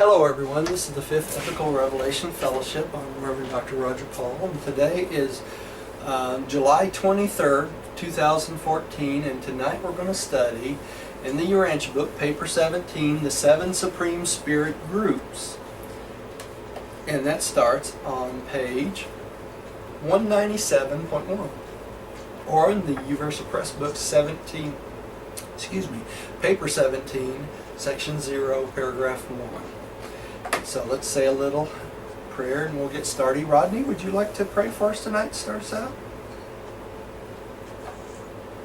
Hello everyone, this is the 5th Ethical Revelation Fellowship. I'm Reverend Dr. Roger Paul, and today is July 23rd, 2014, and tonight we're going to study in the Urantia book, paper 17, the 7 Supreme Spirit Groups. And that starts on page 197.1, or in the Universal Press book paper 17, section 0, paragraph 1. So let's say a little prayer and we'll get started. Rodney, would you like to pray for us tonight to start us out?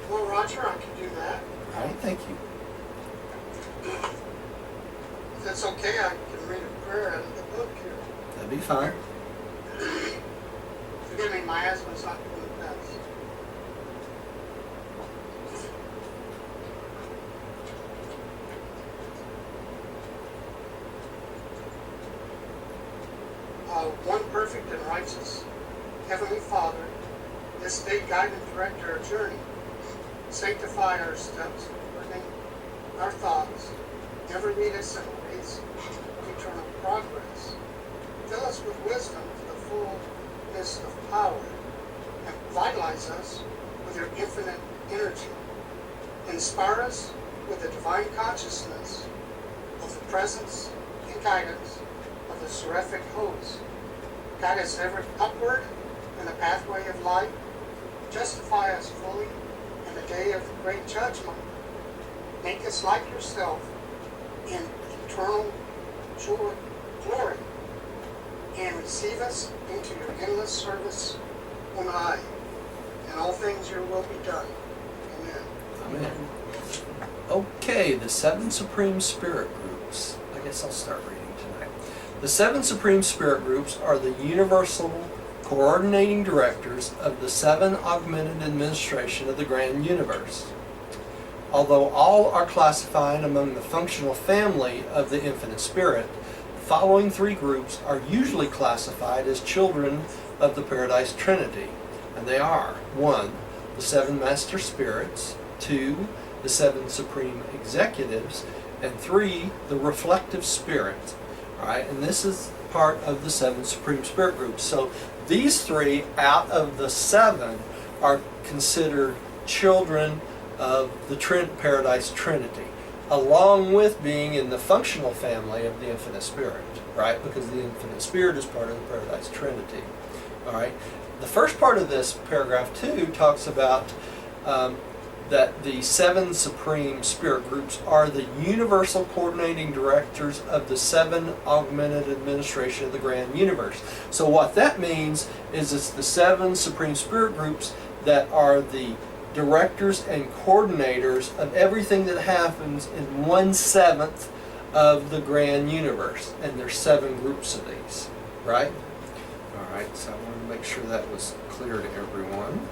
Well, Roger, I can do that. All right, thank you. If that's okay, I can read a prayer out of the book here. That'd be fine. Forgive me, my asthma's not doing the best. One perfect and righteous Heavenly Father, this day guide and direct our journey. Sanctify our steps, ordain our thoughts. Never lead us in a race of eternal progress. Fill us with wisdom to the fullness of power, and vitalize us with your infinite energy. Inspire us with the divine consciousness of the presence and guidance of the seraphic host. Guide us ever upward in the pathway of light. Justify us fully in the day of great judgment. Make us like yourself in eternal joy, glory, and receive us into your endless service on high. In all things your will be done. Amen. Amen. Okay, the 7 Supreme Spirit Groups. I guess I'll start reading tonight. The 7 Supreme Spirit Groups are the universal coordinating directors of the 7 augmented administration of the grand universe. Although all are classified among the functional family of the infinite spirit, the following 3 groups are usually classified as children of the Paradise Trinity, and they are 1. The 7 Master Spirits, 2. The 7 Supreme Executives, and 3. The Reflective Spirit. All right, and this is part of the 7 Supreme Spirit Groups. So these 3 out of the 7 are considered children of the Paradise Trinity, along with being in the functional family of the Infinite Spirit, right? Because the Infinite Spirit is part of the Paradise Trinity. All right. The first part of this paragraph 2 talks about that the 7 Supreme Spirit Groups are the universal coordinating directors of the 7 augmented administration of the grand universe. So what that means is it's the 7 Supreme Spirit Groups that are the directors and coordinators of everything that happens in 1/7 of the grand universe. And there's 7 groups of these, right? All right, so I wanted to make sure that was clear to everyone.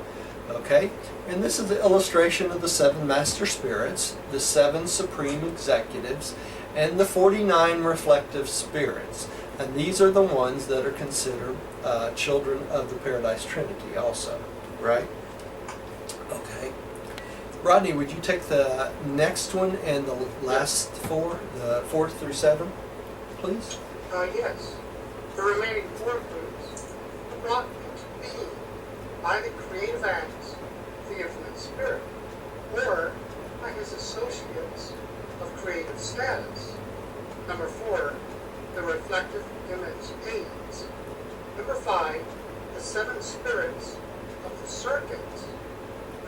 Okay, and this is the illustration of the 7 Master Spirits, the 7 Supreme Executives, and the 49 Reflective Spirits. And these are the ones that are considered children of the Paradise Trinity also, right? Okay. Rodney, would you take the next one and the last 4, the 4th through 7, please? Yes. The remaining 4 groups are brought into being by the creative acts of the Infinite Spirit, or by his associates of creative status. Number 4, the reflective image aids. Number 5, the 7 spirits of the circuits.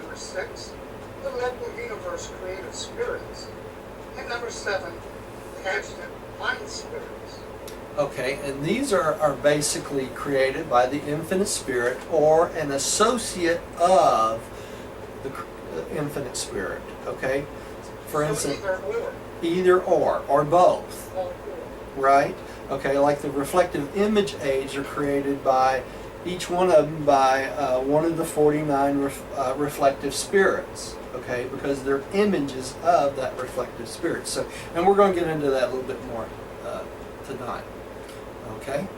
Number 6, the local universe creative spirits. And number 7, the adjutant mind spirits. Okay, and these are basically created by the Infinite Spirit or an associate of the Infinite Spirit, okay? For instance, either or both, right? Okay, like the reflective image aids are created by each one of them by one of the 49 reflective spirits, okay? Because they're images of that reflective spirit. So, and we're going to get into that a little bit more tonight. Okay?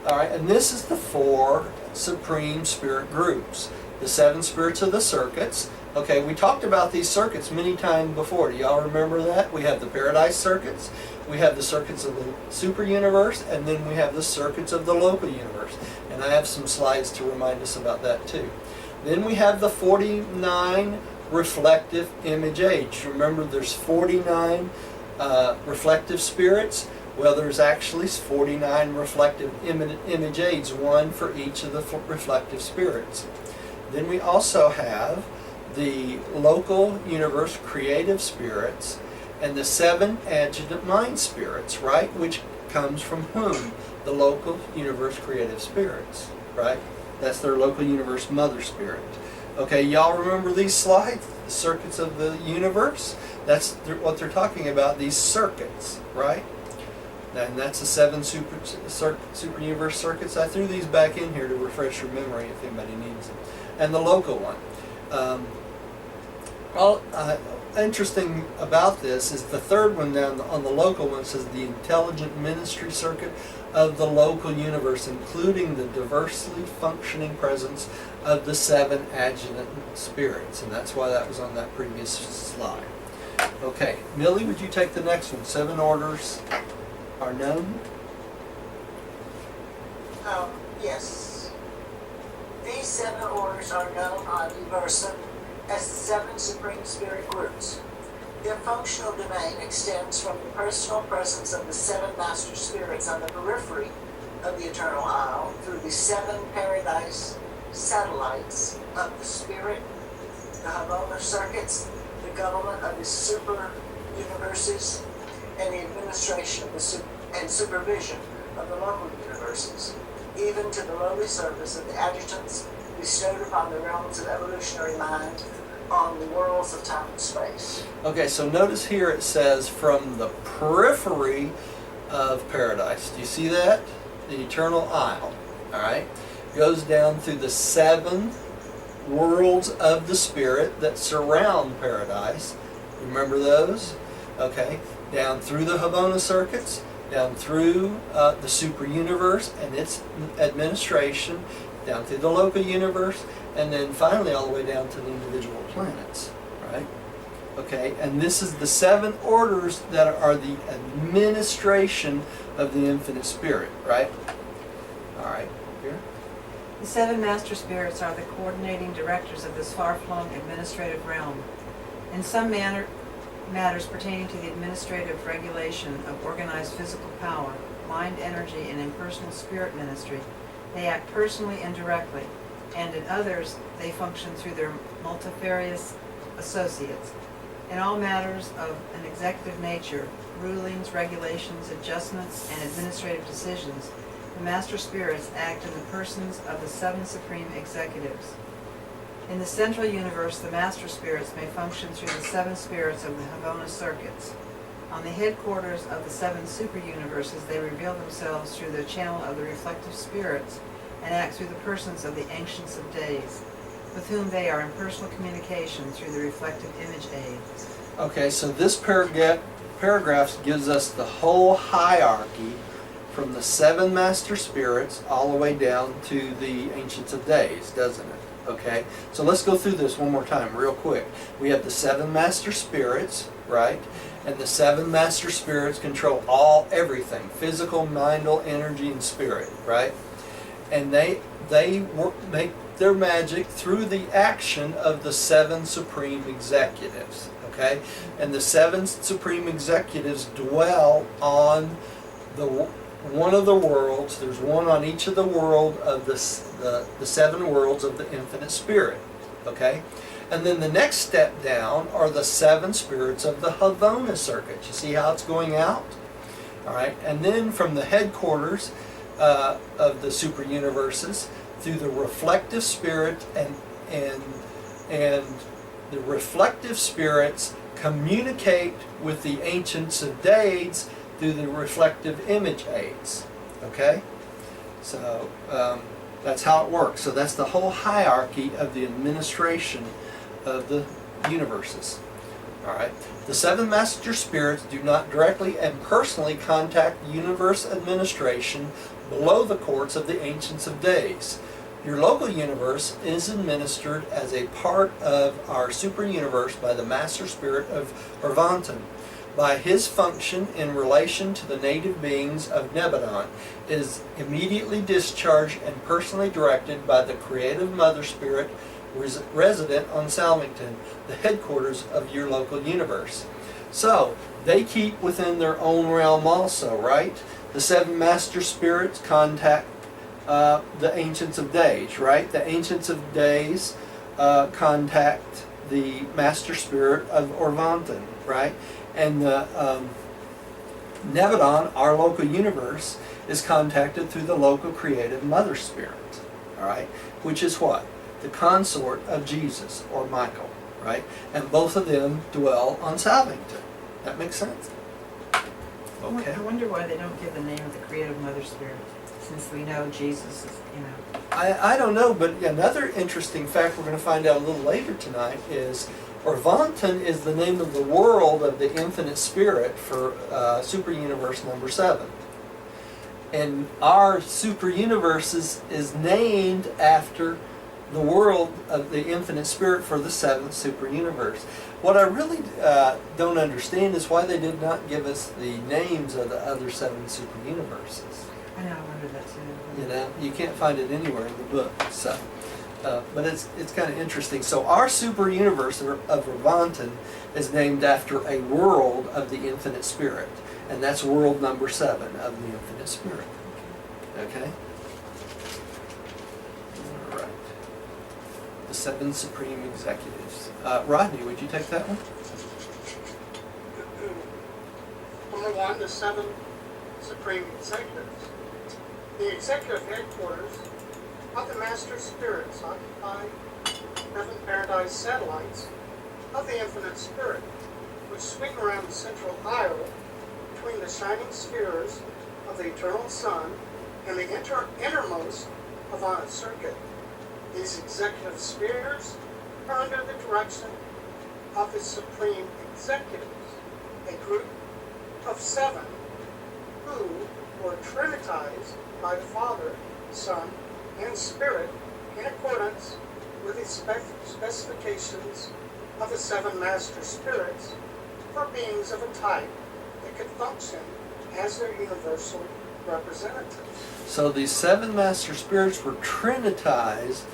All right, and this is the 4 Supreme Spirit Groups. The 7 spirits of the circuits, Okay, we talked about these circuits many times before. Do y'all remember that? We have the paradise circuits, we have the circuits of the super universe, and then we have the circuits of the local universe. And I have some slides to remind us about that too. Then we have the 49 reflective image aids. Remember, there's 49 reflective spirits. Well, there's actually 49 reflective image aids, one for each of the reflective spirits. Then we also have the local universe creative spirits and the 7 adjutant mind spirits, right? Which comes from whom? The local universe creative spirits, right? That's their local universe mother spirit. Okay, y'all remember these slides? The circuits of the universe? That's what they're talking about, these circuits, right? And that's the 7 super universe circuits. I threw these back in here to refresh your memory if anybody needs them. And the local one. Interesting about this is the third one down on the local one says the intelligent ministry circuit of the local universe, including the diversely functioning presence of the 7 adjutant spirits. And that's why that was on that previous slide. Okay, Millie, would you take the next one? 7 orders are known? Yes. These 7 orders are known on Universum as the 7 Supreme Spirit groups. Their functional domain extends from the personal presence of the 7 Master Spirits on the periphery of the Eternal Isle through the 7 Paradise satellites of the Spirit, the Havona circuits, the government of the super universes, and the administration of the and supervision of the local universes, even to the lowly service of the adjutants bestowed upon the realms of evolutionary mind on the worlds of time and space. Okay, so notice here it says from the periphery of paradise. Do you see that? The Eternal Isle, all right? Goes down through the 7 worlds of the Spirit that surround paradise. Remember those? Okay, down through the Havona circuits, down through the super universe and its administration, down through the local universe, and then finally all the way down to the individual planets, right? Okay, and this is the 7 orders that are the administration of the infinite spirit, right? All right, here. The 7 Master Spirits are the coordinating directors of this far-flung administrative realm. In some matters pertaining to the administrative regulation of organized physical power, mind energy, and impersonal spirit ministry, they act personally and directly, and in others, they function through their multifarious associates. In all matters of an executive nature, rulings, regulations, adjustments, and administrative decisions, the Master Spirits act in the persons of the 7 Supreme Executives. In the central universe, the Master Spirits may function through the 7 spirits of the Havona circuits. On the headquarters of the 7 super universes, they reveal themselves through the channel of the reflective spirits and act through the persons of the Ancients of Days, with whom they are in personal communication through the reflective image aids. Okay, so this paragraph gives us the whole hierarchy from the 7 Master Spirits all the way down to the Ancients of Days, doesn't it? Okay, so let's go through this one more time real quick. We have the 7 Master Spirits, right? And the 7 Master Spirits control everything, physical, mental, energy, and spirit, right? And they make their magic through the action of the 7 Supreme Executives, okay? And the 7 Supreme Executives dwell on one of the worlds. There's one on each of the world of the 7 worlds of the infinite spirit, okay? And then the next step down are the 7 spirits of the Havona circuit. You see how it's going out? All right, and then from the headquarters of the super universes through the reflective spirit and the reflective spirits communicate with the Ancients of Days through the reflective image aids. Okay, so that's how it works. So that's the whole hierarchy of the administration of the universes. All right. The 7 Master Spirits do not directly and personally contact universe administration below the courts of the Ancients of Days, Your local universe is administered as a part of our super universe by the Master Spirit of Orvanton. By his function in relation to the native beings of Nebadon, is immediately discharged and personally directed by the creative Mother Spirit resident on Salvington, the headquarters of your local universe. So, they keep within their own realm also, right? The seven Master Spirits contact the Ancients of Days, right? The Ancients of Days contact the Master Spirit of Orvanton, right? And the Nebadon, our local universe, is contacted through the local creative Mother Spirit, all right? Which is what? The consort of Jesus, or Michael, right? And both of them dwell on Salvington. That makes sense? Okay. I wonder why they don't give the name of the creative Mother Spirit, since we know Jesus is, I don't know, but another interesting fact we're going to find out a little later tonight is Orvanton is the name of the world of the Infinite Spirit for Super Universe number 7. And our Super Universe is named after the world of the Infinite Spirit for the 7th Super Universe. What I really don't understand is why they did not give us the names of the other 7 Super Universes. I know, I wondered that too. You can't find it anywhere in the book. So, but it's kind of interesting. So our super universe of Orvanton is named after a world of the Infinite Spirit, and that's world number 7 of the Infinite Spirit. Okay. All right. The 7 supreme executives. Rodney, would you take that one? Number 1, the 7 supreme executives. The executive headquarters of the Master Spirits occupy 7 paradise satellites of the Infinite Spirit, which swing around the central aisle between the shining spheres of the Eternal Sun and the innermost of our circuit. These executive spheres are under the direction of the Supreme Executives, a group of 7 who were trinitized by the Father, Son, and Spirit in accordance with the specifications of the 7 Master Spirits for beings of a type that could function as their universal representatives. So these 7 Master Spirits were trinitized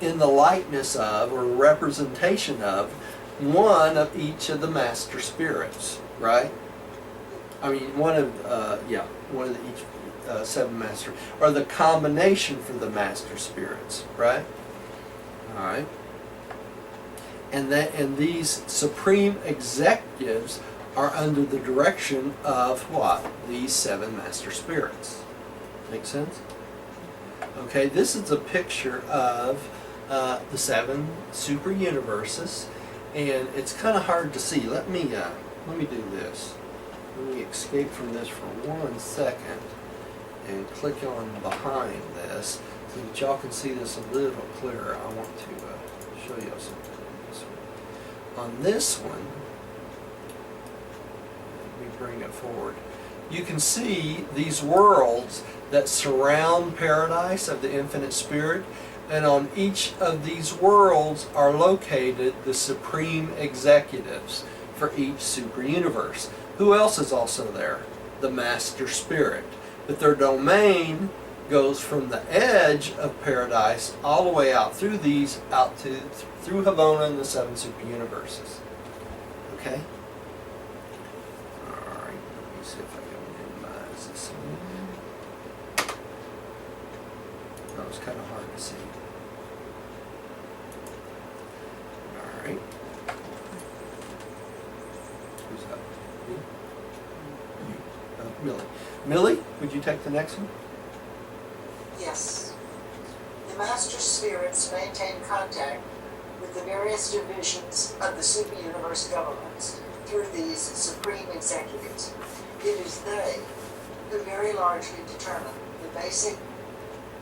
in the likeness of, or representation of, one of each of the Master Spirits, right? I mean, one of each 7 Master, or the combination for the Master Spirits, right? All right. And these supreme executives are under the direction of what? These 7 Master Spirits. Make sense? Okay, this is a picture of the 7 super universes, and it's kind of hard to see. Let me do this. Let me escape from this for 1 second and click on behind this so that y'all can see this a little clearer. I want to show you something on this one. Let me bring it forward. You can see these worlds that surround paradise of the Infinite Spirit, and on each of these worlds are located the supreme executives for each super universe. Who else is also there? The Master Spirit. But their domain goes from the edge of paradise all the way out through these, through Havona and the 7 super universes. Okay? Alright, let me see if I can minimize this one. That was kind of hard to see. Alright. Who's up? You? Millie. Millie, would you take the next one? Yes. The Master Spirits maintain contact with the various divisions of the super universe governments through these supreme executives. It is they who very largely determine the basic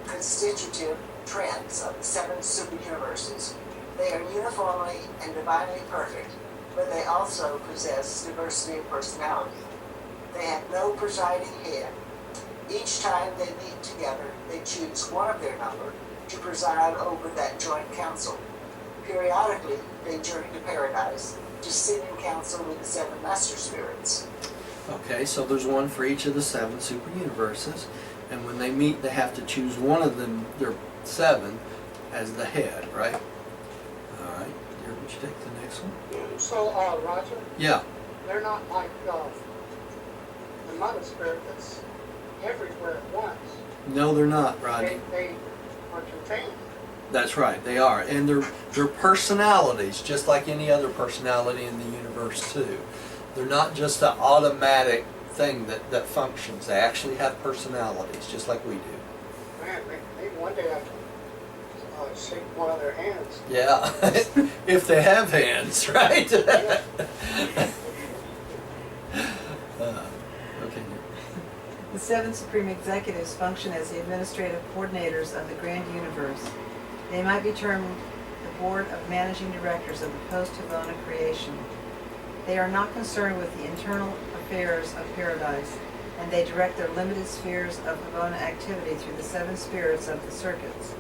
constitutive trends of the 7 super universes. They are uniformly and divinely perfect, but they also possess diversity of personality. They have no presiding head. Each time they meet together, they choose one of their number to preside over that joint council. Periodically, they journey to paradise to sit in council with the 7 master spirits. Okay, so there's one for each of the 7 super universes, and when they meet, they have to choose one of them, their 7, as the head, right? All right, here, would you take the next one? So, Roger, Yeah, they're not like the mother spirit that's everywhere at once. no, they're not, Rodney. They are contained. That's right, they are, and they're personalities, just like any other personality in the universe too. They're not just an automatic thing that functions. They actually have personalities, just like we do. Man, maybe one day I can shake one of their hands. Yeah, if they have hands, right? Okay. The 7 supreme executives function as the administrative coordinators of the grand universe. They might be termed the board of managing directors of the post-Havona creation. They are not concerned with the internal affairs of paradise, and they direct their limited spheres of Havona activity through the 7 spirits of the circuits.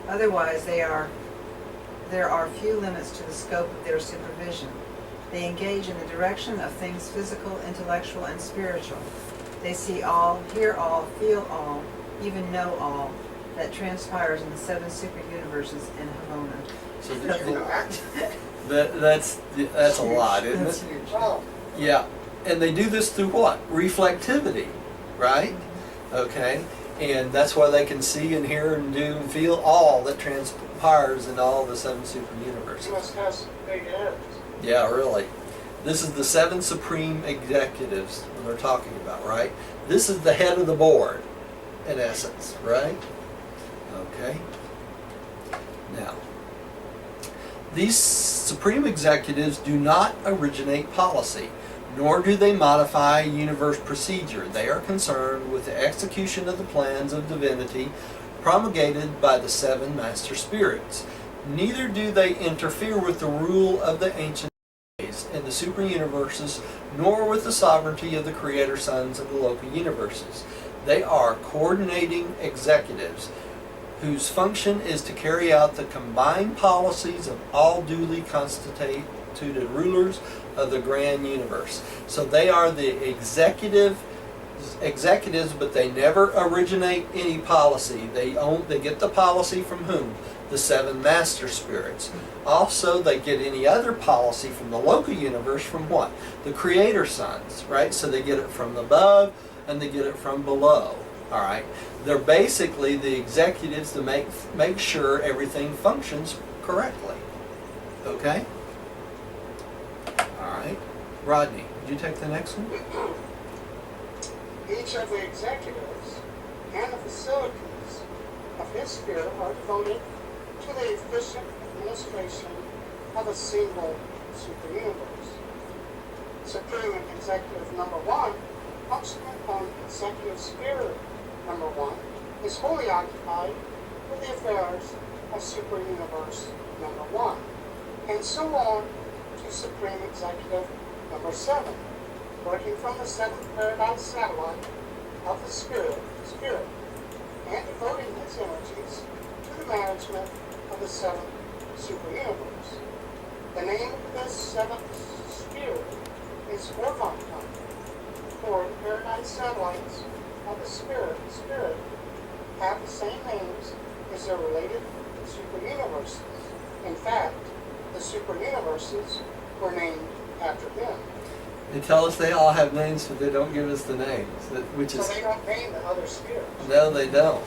Otherwise, there are few limits to the scope of their supervision. They engage in the direction of things physical, intellectual, and spiritual. They see all, hear all, feel all, even know all that transpires in the 7 super universes in Havona. So You know, that's a lot, isn't That's it? huge. well, Yeah, and they do this through what? Reflectivity, right? Okay, and that's why they can see and hear and do and feel all that transpires in all the 7 super universes. you must have some big heads. Yeah, really. This is the 7 supreme executives that they're talking about, right? This is the head of the board, in essence, right? Okay. Now, these supreme executives do not originate policy, nor do they modify universe procedure. They are concerned with the execution of the plans of divinity promulgated by the 7 master spirits. Neither do they interfere with the rule of the ancient days and the super universes, nor with the sovereignty of the creator sons of the local universes. They are coordinating executives whose function is to carry out the combined policies of all duly constituted rulers of the grand universe. So they are the executives, but they never originate any policy. They get the policy from whom? The 7 master spirits. Also, they get any other policy from the local universe from what? The creator sons, right? So they get it from above and they get it from below. All right. They're basically the executives to make sure everything functions correctly. Okay? All right. Rodney, would you take the next one? Each of the executives and the facilities of his sphere are devoted to the efficient administration of a single super universe. Supreme Executive number 1, functioning on Executive Sphere number 1, is wholly occupied with the affairs of Super Universe number 1, and so on to Supreme Executive number 7, working from the 7th paradise satellite of the spirit, and devoting his energies to the management of the 7th super universe. The name of this 7th sphere is Orvonton, for the paradise satellites of the spirit have the same names as their related super universes. In fact, the super universes were named after them. They tell us they all have names, but they don't give us the names, which So is they don't name the other spheres. no, they don't.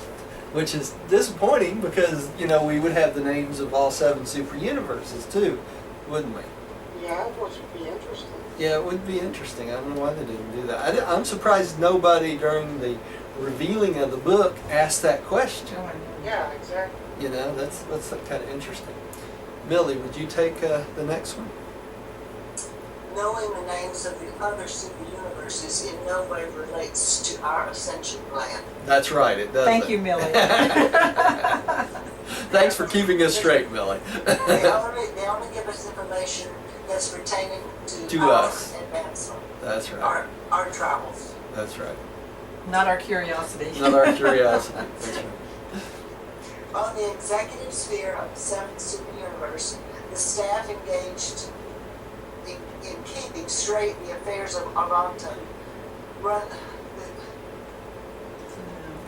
Which is disappointing because we would have the names of all 7 super universes too, wouldn't we? Yeah, which would be interesting. Yeah, it would be interesting. I don't know why they didn't do that. I'm surprised nobody during the revealing of the book asked that question. Oh, I know. Yeah, exactly. That's kind of interesting. Millie, would you take the next one? Knowing the names of the other super universes in no way relates to our ascension plan. That's right, it does. Thank you, Millie. Thanks for keeping us straight, Millie. They only give us information that's pertaining to To our us. advancement, That's right. our travels. That's right. Not our curiosity. Not our curiosity. That's right. On the executive sphere of the seventh superuniverse, the staff engaged in keeping straight the affairs of Avanton run.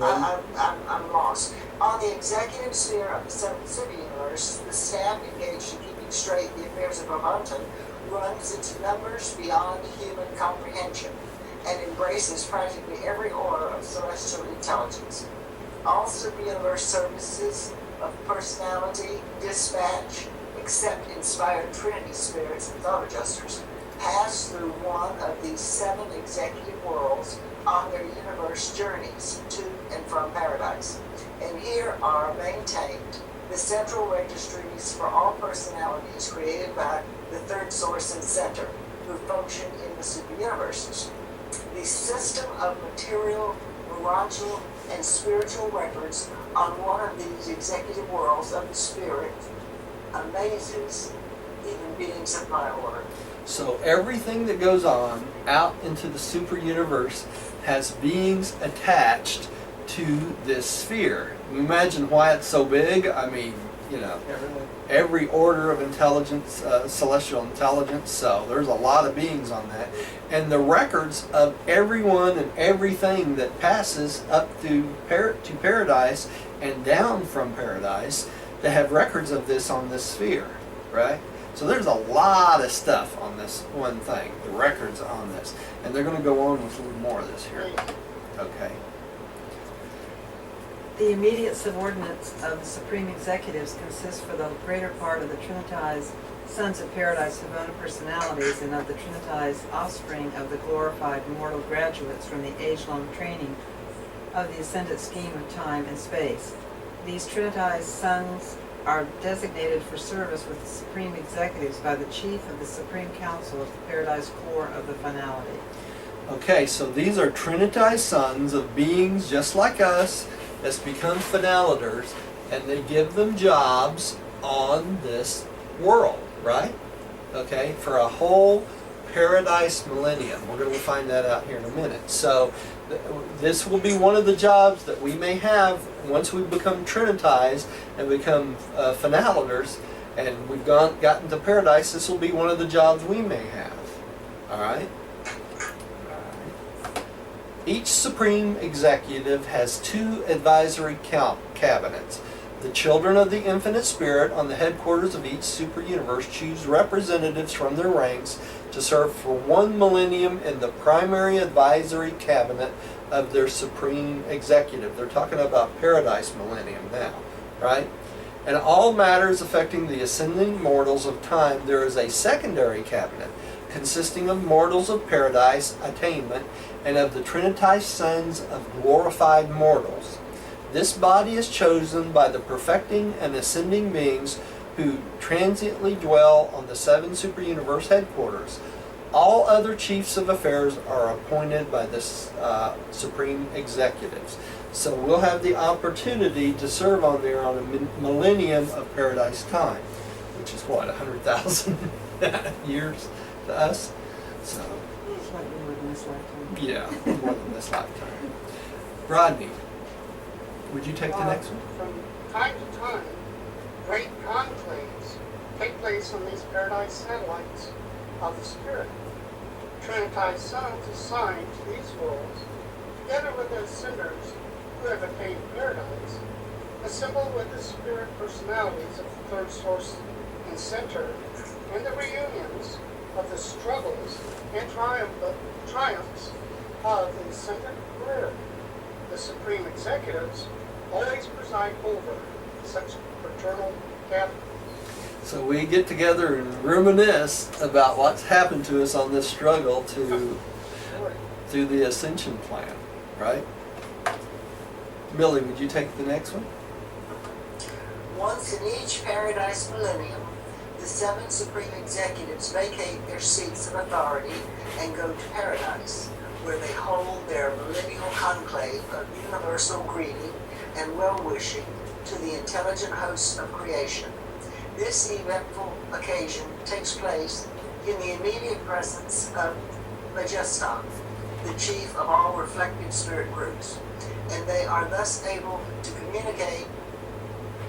I'm lost. On the executive sphere of the seventh superuniverse, the staff engaged in keeping straight the affairs of Avanton runs into numbers beyond human comprehension and embraces practically every order of celestial intelligence. All superuniverse services of personality, dispatch, except inspired Trinity spirits and thought adjusters, pass through one of these 7 executive worlds on their universe journeys to and from paradise. And here are maintained the central registries for all personalities created by the third source and center, who function in the superuniverses. The system of material, moral, and spiritual records on one of these executive worlds of the spirit amazes even beings of my order. So everything that goes on out into the super universe has beings attached to this sphere. You imagine why it's so big? I mean, you know, every order of intelligence, celestial intelligence, so there's a lot of beings on that. And the records of everyone and everything that passes up to paradise and down from paradise, they have records of this on this sphere, right? So there's a lot of stuff on this one thing, the records on this. And they're going to go on with a little more of this here. Okay. The immediate subordinates of the Supreme Executives consist for the greater part of the Trinitized Sons of Paradise Savona personalities and of the Trinitized offspring of the glorified mortal graduates from the age-long training of the ascendant scheme of time and space. These Trinitized Sons are designated for service with the Supreme Executives by the Chief of the Supreme Council of the Paradise Corps of the Finality. Okay, so these are Trinitized sons of beings just like us that's become finalitors, and they give them jobs on this world, right? Okay, for a whole paradise millennium. We're going to find that out here in a minute. So this will be one of the jobs that we may have once we become Trinitized and become finalitors, and we've gotten to paradise. This will be one of the jobs we may have. All right? Each Supreme Executive has 2 advisory cabinets. The children of the Infinite Spirit on the headquarters of each super universe choose representatives from their ranks to serve for 1 millennium in the primary advisory cabinet of their Supreme Executive. They're talking about Paradise Millennium now, right? In all matters affecting the ascending mortals of time, there is a secondary cabinet consisting of mortals of paradise attainment and of the Trinitized sons of glorified mortals. This body is chosen by the perfecting and ascending beings who transiently dwell on the 7 super-universe headquarters. All other chiefs of affairs are appointed by the Supreme Executives. So we'll have the opportunity to serve on there on a millennium of paradise time, which is what, 100,000 years to us? So, Slightly more than this lifetime. yeah, more than this lifetime. Rodney, would you take the next one? From time to time, great conclaves take place on these paradise satellites of the Spirit. Trinitized sons assigned to these worlds, together with their ascenders who have attained paradise, assemble with the spirit personalities of the third source and center in the reunions of the struggles and triumphs of the ascendant career. The Supreme Executives always preside over such paternal gathering. So we get together and reminisce about what's happened to us on this struggle through the ascension plan, right? Billy, would you take the next one? Once in each paradise millennium, the 7 Supreme Executives vacate their seats of authority and go to paradise, where they hold their millennial conclave of universal greeting and well-wishing to the intelligent hosts of creation. This eventful occasion takes place in the immediate presence of Majeston, the chief of all reflective spirit groups, and they are thus able to communicate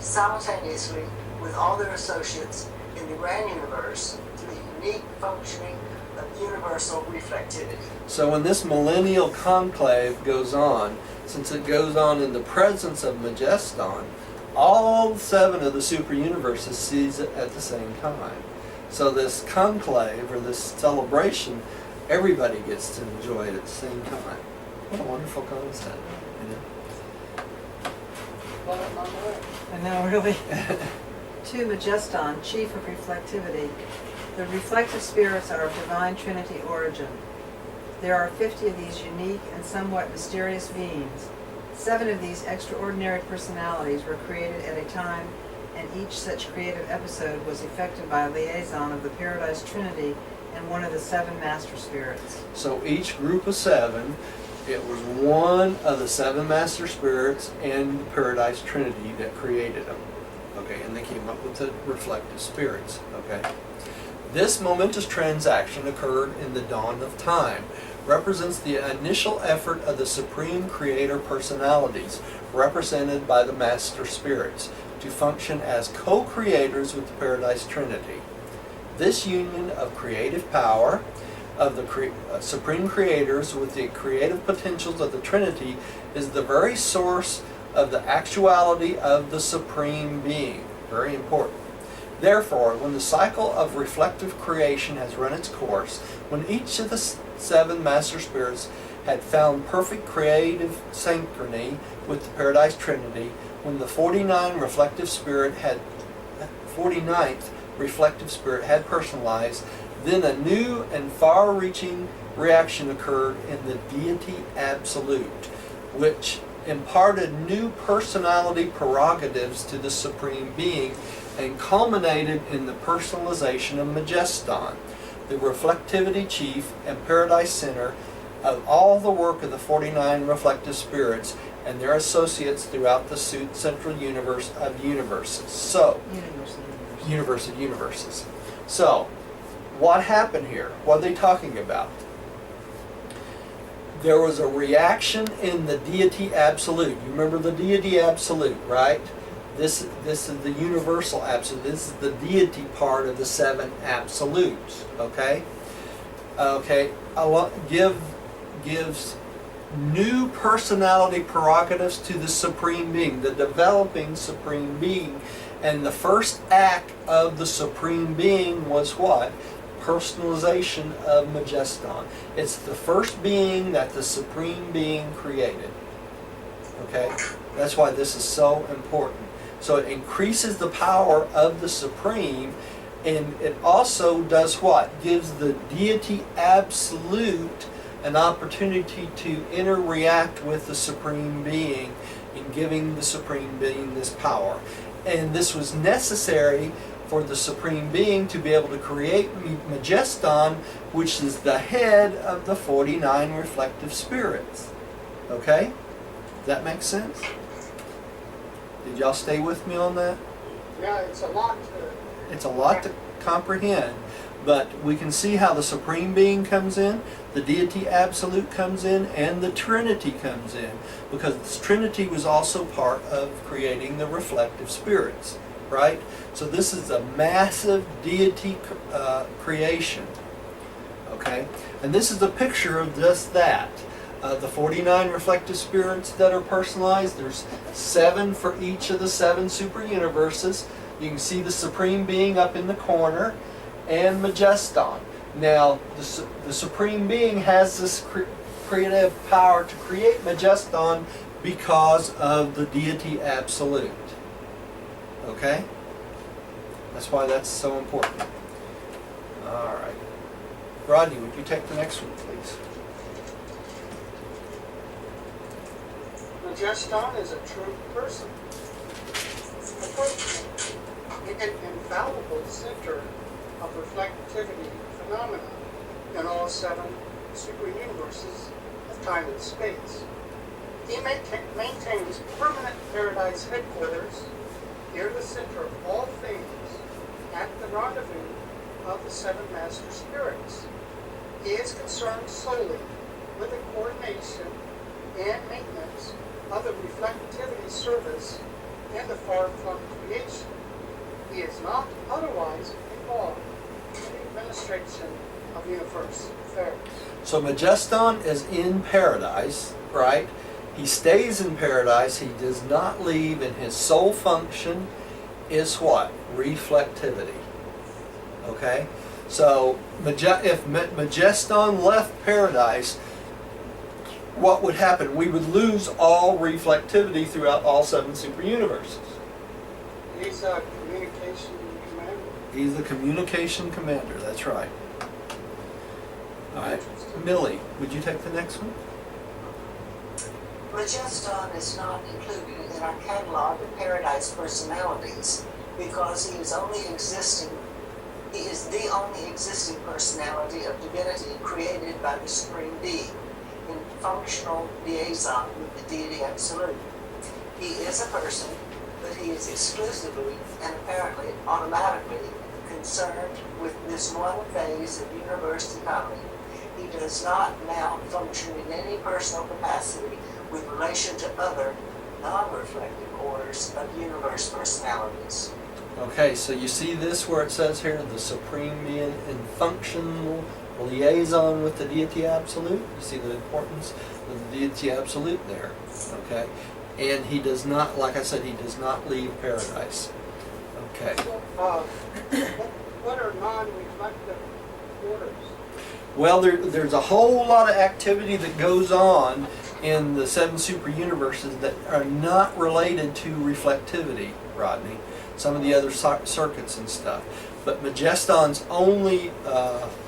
simultaneously with all their associates in the grand universe through the unique functioning of universal reflectivity. So when this millennial conclave goes on, since it goes on in the presence of Majeston, all 7 of the super universes sees it at the same time. So this conclave, or this celebration, everybody gets to enjoy it at the same time. What a wonderful concept. Well, I'm on the way. I know, really. To Majeston, chief of reflectivity, the reflective spirits are of divine Trinity origin. There are 50 of these unique and somewhat mysterious beings. 7 of these extraordinary personalities were created at a time, and each such creative episode was effected by a liaison of the Paradise Trinity and one of the 7 master spirits. So each group of 7, it was one of the 7 master spirits and the Paradise Trinity that created them. Okay, and they came up with the reflective spirits. Okay. This momentous transaction occurred in the dawn of time, represents the initial effort of the Supreme Creator personalities, represented by the Master Spirits, to function as co-creators with the Paradise Trinity. This union of creative power of the Supreme Creators with the creative potentials of the Trinity is the very source of the actuality of the Supreme Being. Very important. Therefore, when the cycle of reflective creation has run its course, when each of the 7 Master Spirits had found perfect creative synchrony with the Paradise Trinity, when the 49th reflective spirit had personalized, then a new and far-reaching reaction occurred in the Deity Absolute, which imparted new personality prerogatives to the Supreme Being and culminated in the personalization of Majeston, the reflectivity chief and paradise center of all the work of the 49 reflective spirits and their associates throughout the central universe of universes. So, universe of universes. So, what happened here? What are they talking about? There was a reaction in the Deity Absolute. You remember the Deity Absolute, right? This is the universal absolute. This is the deity part of the 7 absolutes. Okay. Okay. Gives new personality prerogatives to the Supreme Being, the developing Supreme Being, and the first act of the Supreme Being was what? Personalization of Majeston. It's the first being that the Supreme Being created. Okay. That's why this is so important. So it increases the power of the Supreme, and it also does what? Gives the Deity Absolute an opportunity to interact with the Supreme Being in giving the Supreme Being this power. And this was necessary for the Supreme Being to be able to create Majeston, which is the head of the 49 reflective spirits. Okay? Does that make sense? Did y'all stay with me on that? Yeah, it's a lot to comprehend, but we can see how the Supreme Being comes in, the Deity Absolute comes in, and the Trinity comes in, because the Trinity was also part of creating the reflective spirits, right? So this is a massive deity creation, okay? And this is a picture of just that. The 49 reflective spirits that are personalized, there's 7 for each of the 7 super universes. You can see the Supreme Being up in the corner, and Majeston. Now, the Supreme Being has this creative power to create Majeston because of the Deity Absolute. Okay? That's why that's so important. All right. Rodney, would you take the next one, please? Majeston is a true person, a person, an infallible center of reflectivity phenomena in all 7 super universes of time and space. He maintains permanent paradise headquarters near the center of all things at the rendezvous of the 7 master spirits. He is concerned solely with the coordination and maintenance of the reflectivity service in the far-flung creation. He is not otherwise involved in the administration of universe affairs. So Majeston is in paradise, right? He stays in paradise. He does not leave, and his sole function is what? Reflectivity. Okay? So if Majeston left paradise, what would happen? We would lose all reflectivity throughout all 7 super universes. He's a communication commander. He's the communication commander. That's right. All right. Millie, would you take the next one? Majeston is not included in our catalog of paradise personalities because he is the only existing personality of divinity created by the Supreme Being in functional liaison with the Deity Absolute. He is a person, but he is exclusively and apparently automatically concerned with this one phase of universe economy. He does not now function in any personal capacity with relation to other non-reflective orders of universe personalities. Okay, so you see this where it says here, the Supreme Being in functional liaison with the Deity Absolute? You see the importance of the Deity Absolute there, okay? And he does not, like I said, he does not leave paradise. Okay. What are non-reflective orders? Well, there's a whole lot of activity that goes on in the 7 super universes that are not related to reflectivity, Rodney. Some of the other circuits and stuff. But Majeston's only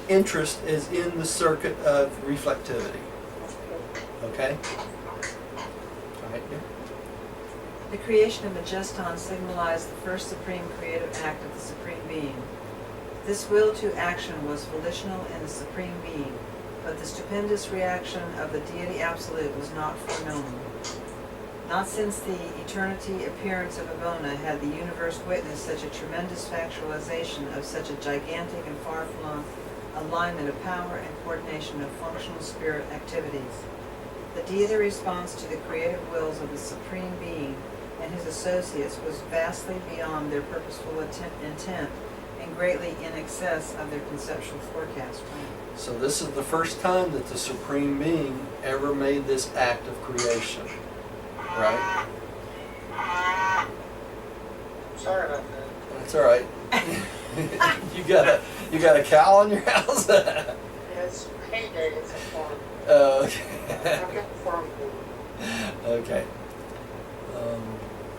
interest is in the circuit of reflectivity. Okay? All right, yeah. The creation of Majeston symbolized the first supreme creative act of the Supreme Being. This will to action was volitional in the Supreme Being, but the stupendous reaction of the Deity Absolute was not foreknown. Not since the eternity appearance of Avona had the universe witnessed such a tremendous factualization of such a gigantic and far-flung alignment of power and coordination of functional spirit activities. The deity response to the creative wills of the Supreme Being and his associates was vastly beyond their purposeful intent and greatly in excess of their conceptual forecast. So this is the first time that the Supreme Being ever made this act of creation. Right? Sorry about that. That's all right. you got a cow in your house? It's heyday, it's a farm. Okay. I've got the farm board. Okay.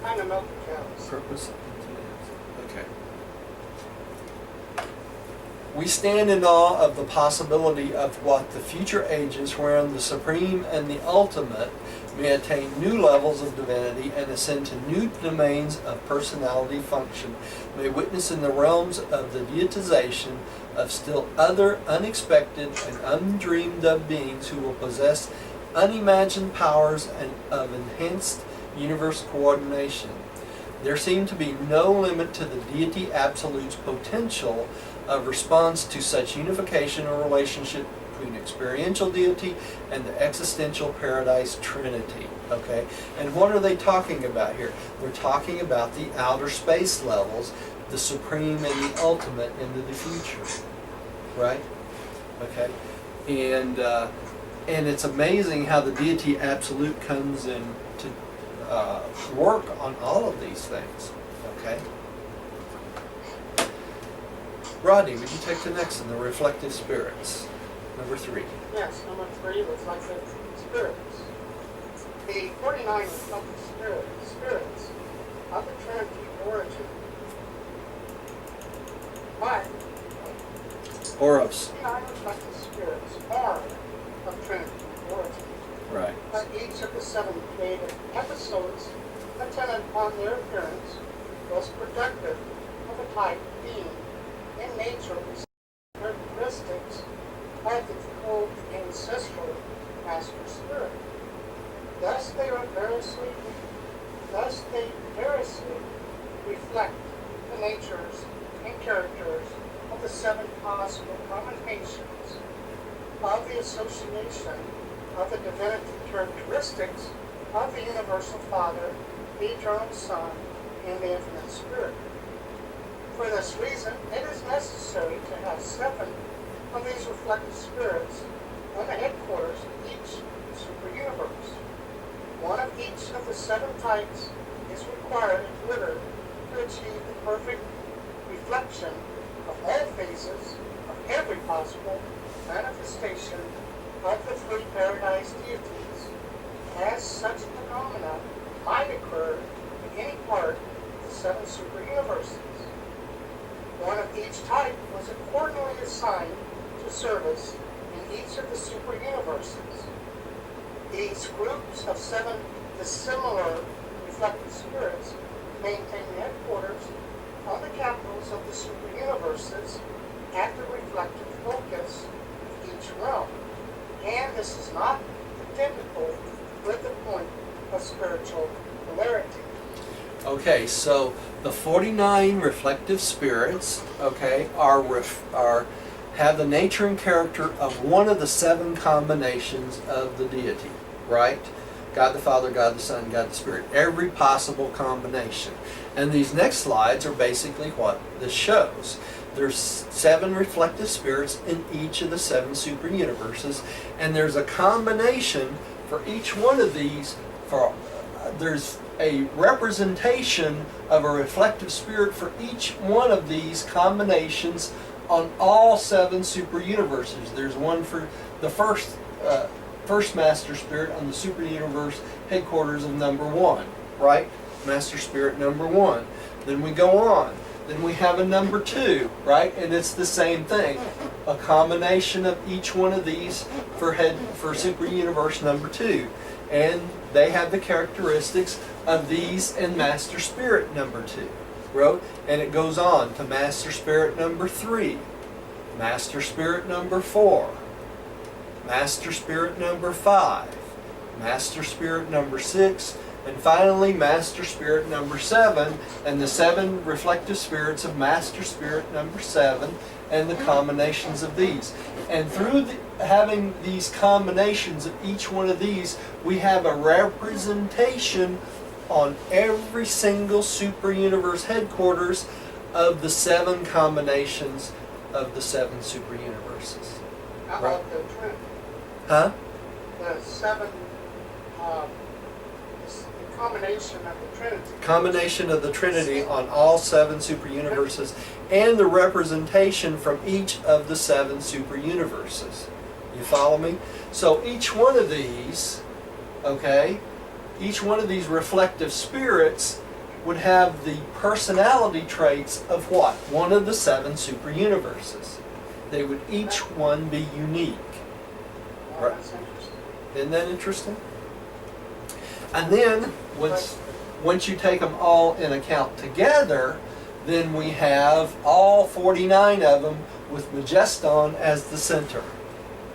Kind of milk the cows. Purpose. Okay. We stand in awe of the possibility of what the future ages wherein the Supreme and the Ultimate may attain new levels of divinity and ascend to new domains of personality function, may witness in the realms of the deitization of still other unexpected and undreamed of beings who will possess unimagined powers and of enhanced universe coordination. There seemed to be no limit to the Deity Absolute's potential of response to such unification or relationship between experiential deity and the existential paradise trinity. Okay? And what are they talking about here? They're talking about the outer space levels, the Supreme and the Ultimate into the future. Right? Okay? And it's amazing how the Deity Absolute comes in to work on all of these things. Okay? Rodney, would you take the next one, the reflective spirits? Number 3. Yes, number 3, reflective spirits. The 49 reflective spirits of the Trinity origin. But Oros. 49 reflective spirits are of Trinity origin. Right. But each of the 7 creative episodes attendant on their appearance was productive of a type being in nature with characteristics of the old ancestral master spirit. Thus they variously reflect the natures and characters of the 7 possible combinations of the association of the divinity characteristics of the Universal Father, the Eternal Son, in the infinite spirit. For this reason, it is necessary to have 7 of these reflective spirits on the headquarters of each superuniverse. One of each of the 7 types is required in order to achieve the perfect reflection of all phases of every possible manifestation of the 3 paradise deities, as such phenomena might occur in any part of the 7 superuniverses. One of each type was accordingly assigned to service in each of the superuniverses. These groups of 7 dissimilar reflected spirits maintain headquarters on the capitals of the superuniverses at the reflective focus of each realm. And this is not identical with the point of spiritual polarity. Okay, so the 49 reflective spirits, okay, have the nature and character of one of the 7 combinations of the deity, right? God the Father, God the Son, God the Spirit. Every possible combination. And these next slides are basically what this shows. There's 7 reflective spirits in each of the 7 super universes, and there's a combination for each one of these. There's a representation of a reflective spirit for each one of these combinations on all 7 super universes. There's one for the first master spirit on the super universe headquarters of number 1, right? Master spirit number 1. Then we go on. Then we have a number 2, right? And it's the same thing. A combination of each one of these for super universe number 2. And they have the characteristics of these and master spirit number 2. Right? And it goes on to master spirit number 3, master spirit number 4, master spirit number 5, master spirit number 6, and finally master spirit number 7, and the 7 reflective spirits of master spirit number 7 and the combinations of these. And through having these combinations of each one of these, we have a representation on every single super universe headquarters of the 7 combinations of the 7 super universes. How Right. about the Trinity? Huh? The 7, the combination of the Trinity. Combination of the Trinity on all 7 super universes and the representation from each of the 7 super universes. You follow me? So each one of these, okay, each one of these reflective spirits would have the personality traits of what? One of the 7 super universes. They would each one be unique. Oh, Right. that's interesting. Isn't that interesting? And then once you take them all in account together, then we have all 49 of them with Majeston as the center,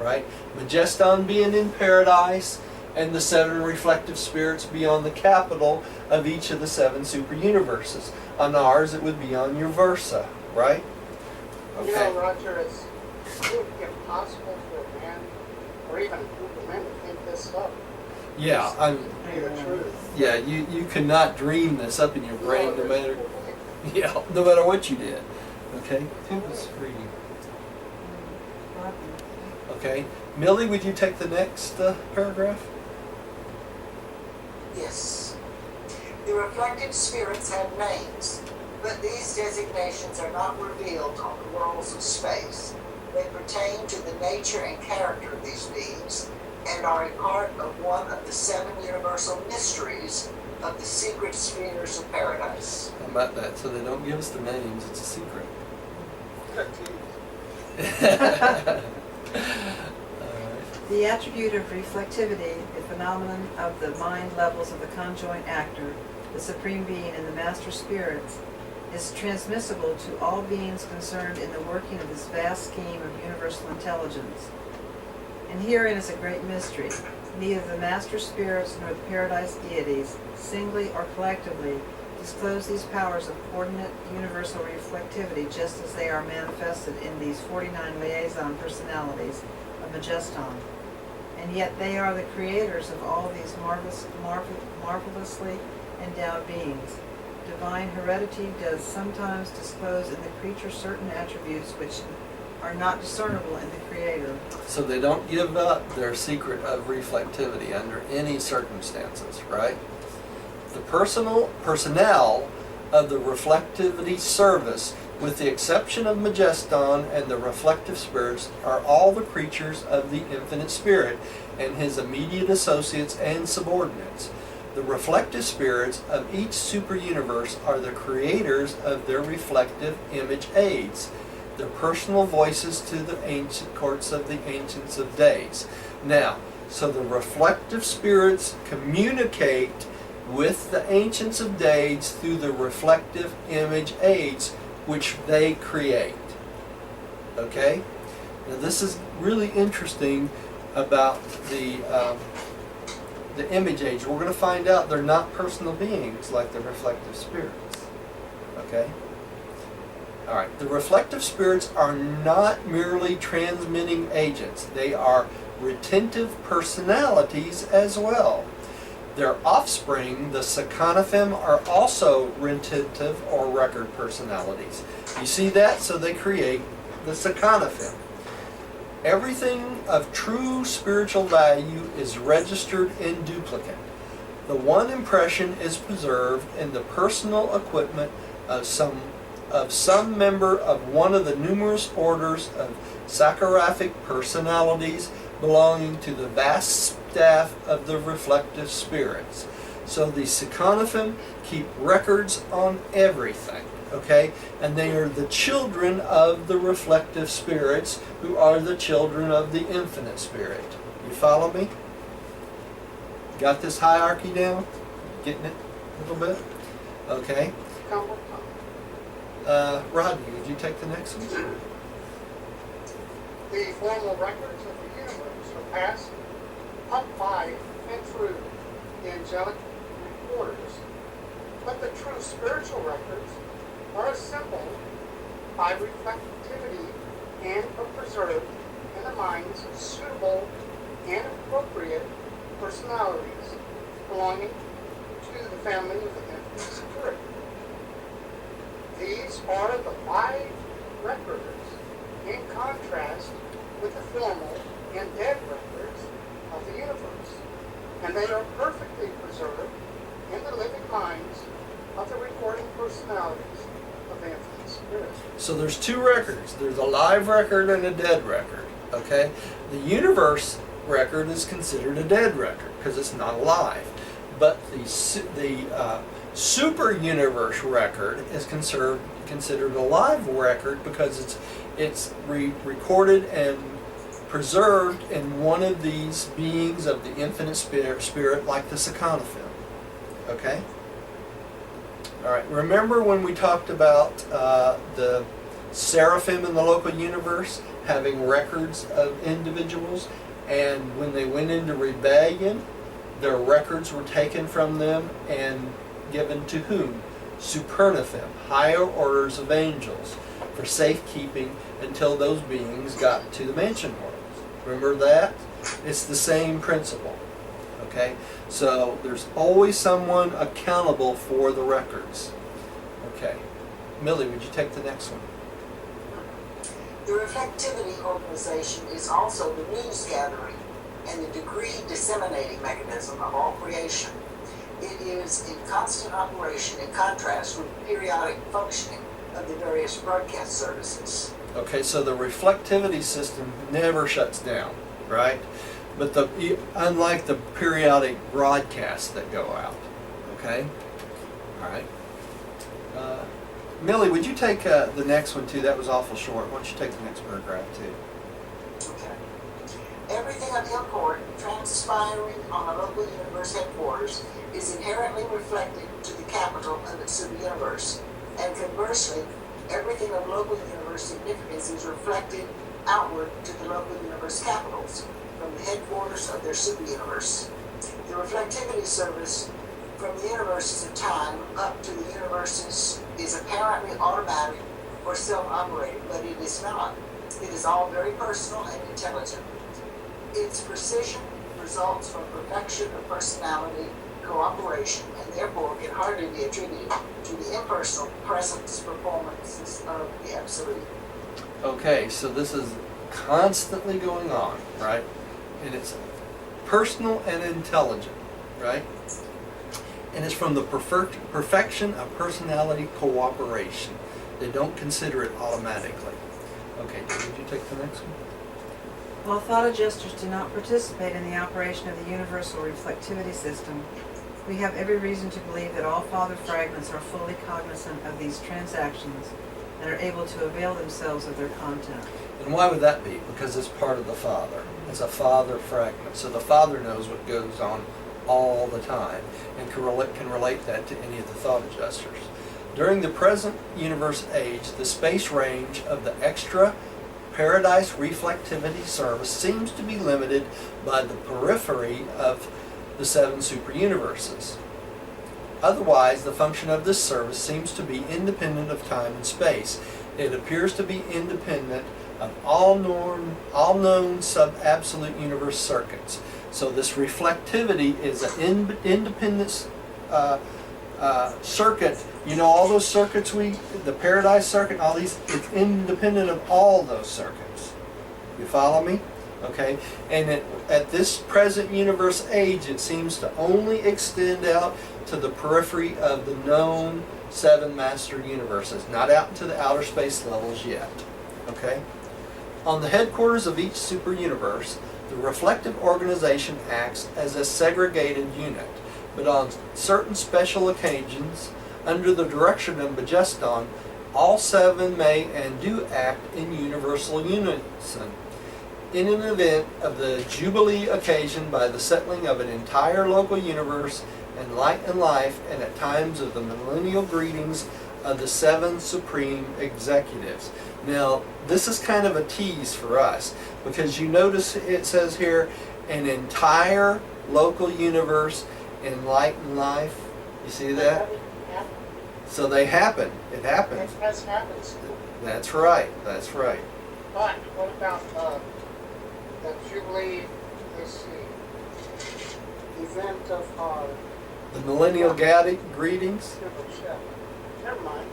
right? Majeston being in paradise, and the 7 reflective spirits be on the capital of each of the 7 super universes. On ours, it would be on your Versa, right? You know, Roger, it's impossible for a man, or even a group of men, to think this up. Yeah, I'm. Be the truth. Yeah, you cannot dream this up in your brain, no matter. Yeah, no matter what you did. Okay, tube is free. Okay, Millie, would you take the next paragraph? Yes. The reflected spirits have names, but these designations are not revealed on the worlds of space. They pertain to the nature and character of these beings and are a part of one of the 7 universal mysteries of the secret spheres of paradise. How about that? So they don't give us the names, it's a secret. The attribute of reflectivity, the phenomenon of the mind levels of the conjoint actor, the supreme being, and the master spirits, is transmissible to all beings concerned in the working of this vast scheme of universal intelligence. And herein is a great mystery. Neither the master spirits nor the paradise deities, singly or collectively, disclose these powers of coordinate universal reflectivity just as they are manifested in these 49 liaison personalities of Majeston. And yet they are the creators of all these marvelously endowed beings. divine heredity does sometimes disclose in the creature certain attributes which are not discernible in the Creator. So they don't give up their secret of reflectivity under any circumstances, right? The personnel of the reflectivity service, with the exception of Majeston and the reflective spirits, are all the creatures of the infinite spirit and his immediate associates and subordinates. The reflective spirits of each super universe are the creators of their reflective image aids, their personal voices to the ancient courts of the ancients of days. Now, so the reflective spirits communicate with the ancients of days through the reflective image aids which they create. Okay? Now this is really interesting about the image aids. We're going to find out they're not personal beings like the reflective spirits. Okay? Alright, the reflective spirits are not merely transmitting agents. They are retentive personalities as well. Their offspring, the Sakanathim, are also retentive or record personalities. You see that? So they create the Sakanathim. Everything of true spiritual value is registered in duplicate. The one impression is preserved in the personal equipment of some member of one of the numerous orders of Sakharaphic personalities belonging to the vast staff of the reflective spirits. So the Sakanathim keep records on everything, okay? And they are the children of the reflective spirits who are the children of the infinite spirit. You follow me? Got this hierarchy down? Getting it a little bit? Okay. Come on. Rodney, would you take the next one? The formal records of the universe are passed up by and through the angelic recorders, but the true spiritual records are assembled by reflectivity and are preserved in the minds of suitable and appropriate personalities belonging to the family of the infinite spirit. These are the live records in contrast with the formal and dead records of the universe, and they are perfectly preserved in the living minds of the recording personalities of the infinite spirit. So there's two records. There's a live record and a dead record, okay? The universe record is considered a dead record because it's not alive. But the super universe record is considered a live record because it's recorded and preserved in one of these beings of the infinite spirit like the Sakanathim. Okay? Alright, remember when we talked about the seraphim in the local universe having records of individuals, and when they went into rebellion, their records were taken from them and given to whom? Supernathim, higher orders of angels, for safekeeping until those beings got to the mansion worlds. Remember that? It's the same principle. Okay? So there's always someone accountable for the records. Okay. Millie, would you take the next one? The reflectivity organization is also the news gathering and the degree disseminating mechanism of all creation. It is in constant operation in contrast with the periodic functioning of the various broadcast services. Okay, so the reflectivity system never shuts down, right? But unlike the periodic broadcasts that go out, okay? All right. Millie, would you take the next one too? That was awful short. Why don't you take the next paragraph too? Okay. Everything of import transpiring on a local universe headquarters is inherently reflected to the capital of its superuniverse, and conversely, everything of local universe significance is reflected outward to the local universe capitals from the headquarters of their superuniverse. The reflectivity service from the universes of time up to the universes is apparently automatic or self-operating, but it is not. It is all very personal and intelligent. Its precision results from perfection of personality cooperation, and therefore can hardly be attributed to the impersonal presence performances of the Absolute. Okay, so this is constantly going on, right? And it's personal and intelligent, right? And it's from the perfection of personality cooperation. They don't consider it automatically. Okay, would you take the next one? While thought adjusters do not participate in the operation of the universal reflectivity system, we have every reason to believe that all Father fragments are fully cognizant of these transactions and are able to avail themselves of their content. And why would that be? Because it's part of the Father. It's a Father fragment. So the Father knows what goes on all the time and can relate that to any of the thought adjusters. During the present universe age, the space range of the extra Paradise reflectivity service seems to be limited by the periphery of the 7 superuniverses. Otherwise, the function of this service seems to be independent of time and space. It appears to be independent of all known sub-absolute universe circuits. So this reflectivity is an independent circuit. You know, all those circuits, the Paradise circuit, all these, it's independent of all those circuits. You follow me? Okay, and at this present universe age, it seems to only extend out to the periphery of the known 7 master universes, not out into the outer space levels yet. Okay? On the headquarters of each super universe, the reflective organization acts as a segregated unit, but on certain special occasions, under the direction of Majeston, all 7 may and do act in universal unison. In an event of the Jubilee occasioned by the settling of an entire local universe and light and life, and at times of the millennial greetings of the 7 supreme executives. Now, this is kind of a tease for us, because you notice it says here, an entire local universe in light and life. You see that? So they happen. It happens. As happens. That's right. That's right. But what about the Jubilee, let's see, event of our The millennial greetings. Never mind.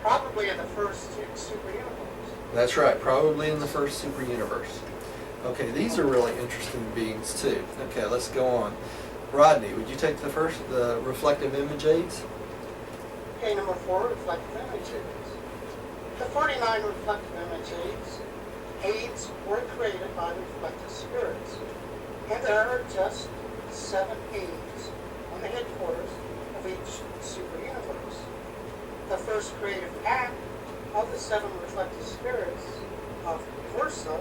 Probably in the first super universe. That's right. Probably in the first super universe. Okay, these are really interesting beings too. Okay, let's go on. Rodney, would you take the reflective image aids? Okay, number 4, reflective image aids. The 49 reflective image aids were created by the reflective spirits, and there are just 7 aids on the headquarters of each super universe. The first creative act of the 7 reflective spirits of Versa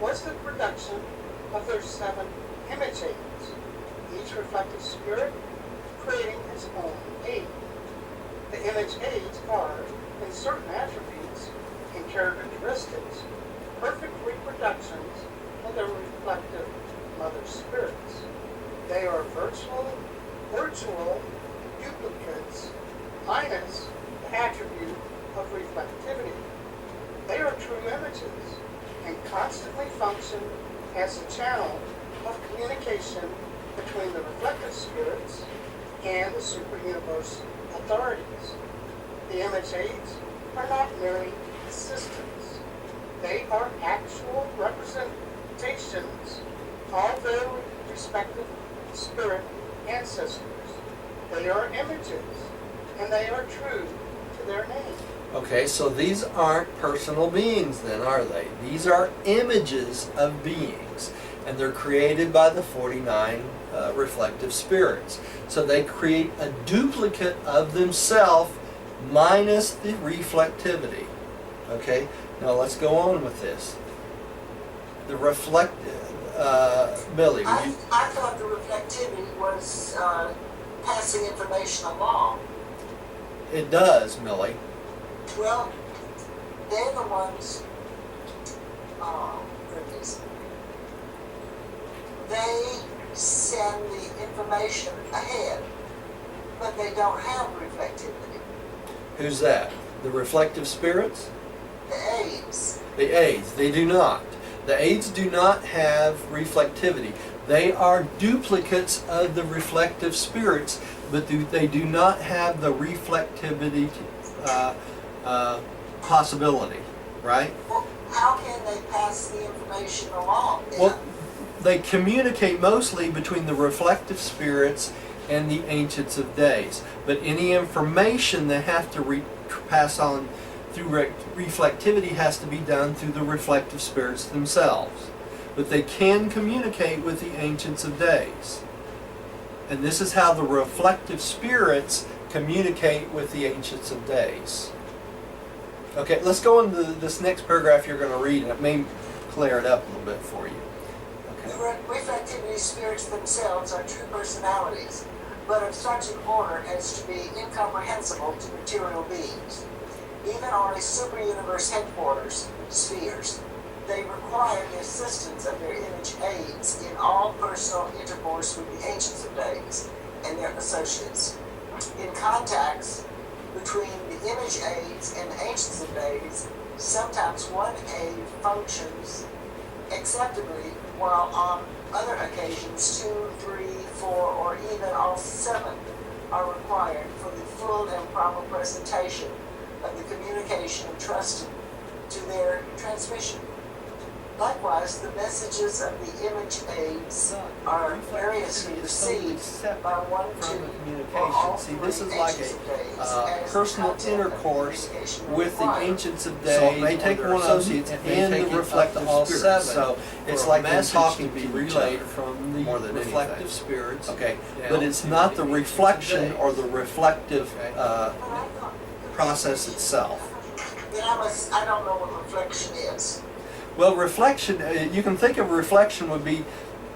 was the production of their 7 image aids, each reflective spirit creating its own aid. The image aids are, in certain attributes and characteristics, perfect reproductions of their reflective mother spirits. They are virtual duplicates minus the attribute of reflectivity. They are true images and constantly function as a channel of communication between the reflective spirits and the superuniverse authorities. The image aids are not merely assistants. They are actual representations of their respective spirit ancestors. They are images, and they are true to their name. Okay, so these aren't personal beings then, are they? These are images of beings, and they're created by the 49 reflective spirits. So they create a duplicate of themselves minus the reflectivity. Okay, now let's go on with this. The Billy, would you? I thought the reflectivity was passing information along. It does, Millie. Well, they're the ones, goodness. They send the information ahead, but they don't have reflectivity. Who's that? The reflective spirits? The aids. The aids. They do not. The aids do not have reflectivity. They are duplicates of the reflective spirits, but they do not have the reflectivity possibility, right? Well, how can they pass the information along then? Well, they communicate mostly between the reflective spirits and the Ancients of Days. But any information they have to pass on through reflectivity has to be done through the reflective spirits themselves. But they can communicate with the Ancients of Days. And this is how the reflective spirits communicate with the Ancients of Days. Okay, let's go into this next paragraph you're going to read, and it may clear it up a little bit for you. The reflectivity spirits themselves are true personalities, but of such an order as to be incomprehensible to material beings. Even on a super-universe headquarters, spheres, they require the assistance of their image aids in all personal intercourse with the Ancients of Days and their associates. In contacts between the image aids and the Ancients of Days, sometimes one aid functions acceptably, while on other occasions 2, 3, 4, or even all 7 are required for the full and proper presentation of the communication entrusted to their transmission. Likewise, the messages of the image aids are variously received by 1, 2, or all See, 3 this is like Ancients of Days a as the personal content of intercourse communication with the required. Ancients of So Days it may or take their one of them, associates it may and take the it up reflective to all spirits. 7 So it's for a like them message talking to be to each relayed other from the more than reflective anything. spirits. Okay, But now it's to not the Ancients of reflection Days. or the reflective Okay. process itself. Then I don't know what reflection is. Well, reflection, you can think of reflection would be,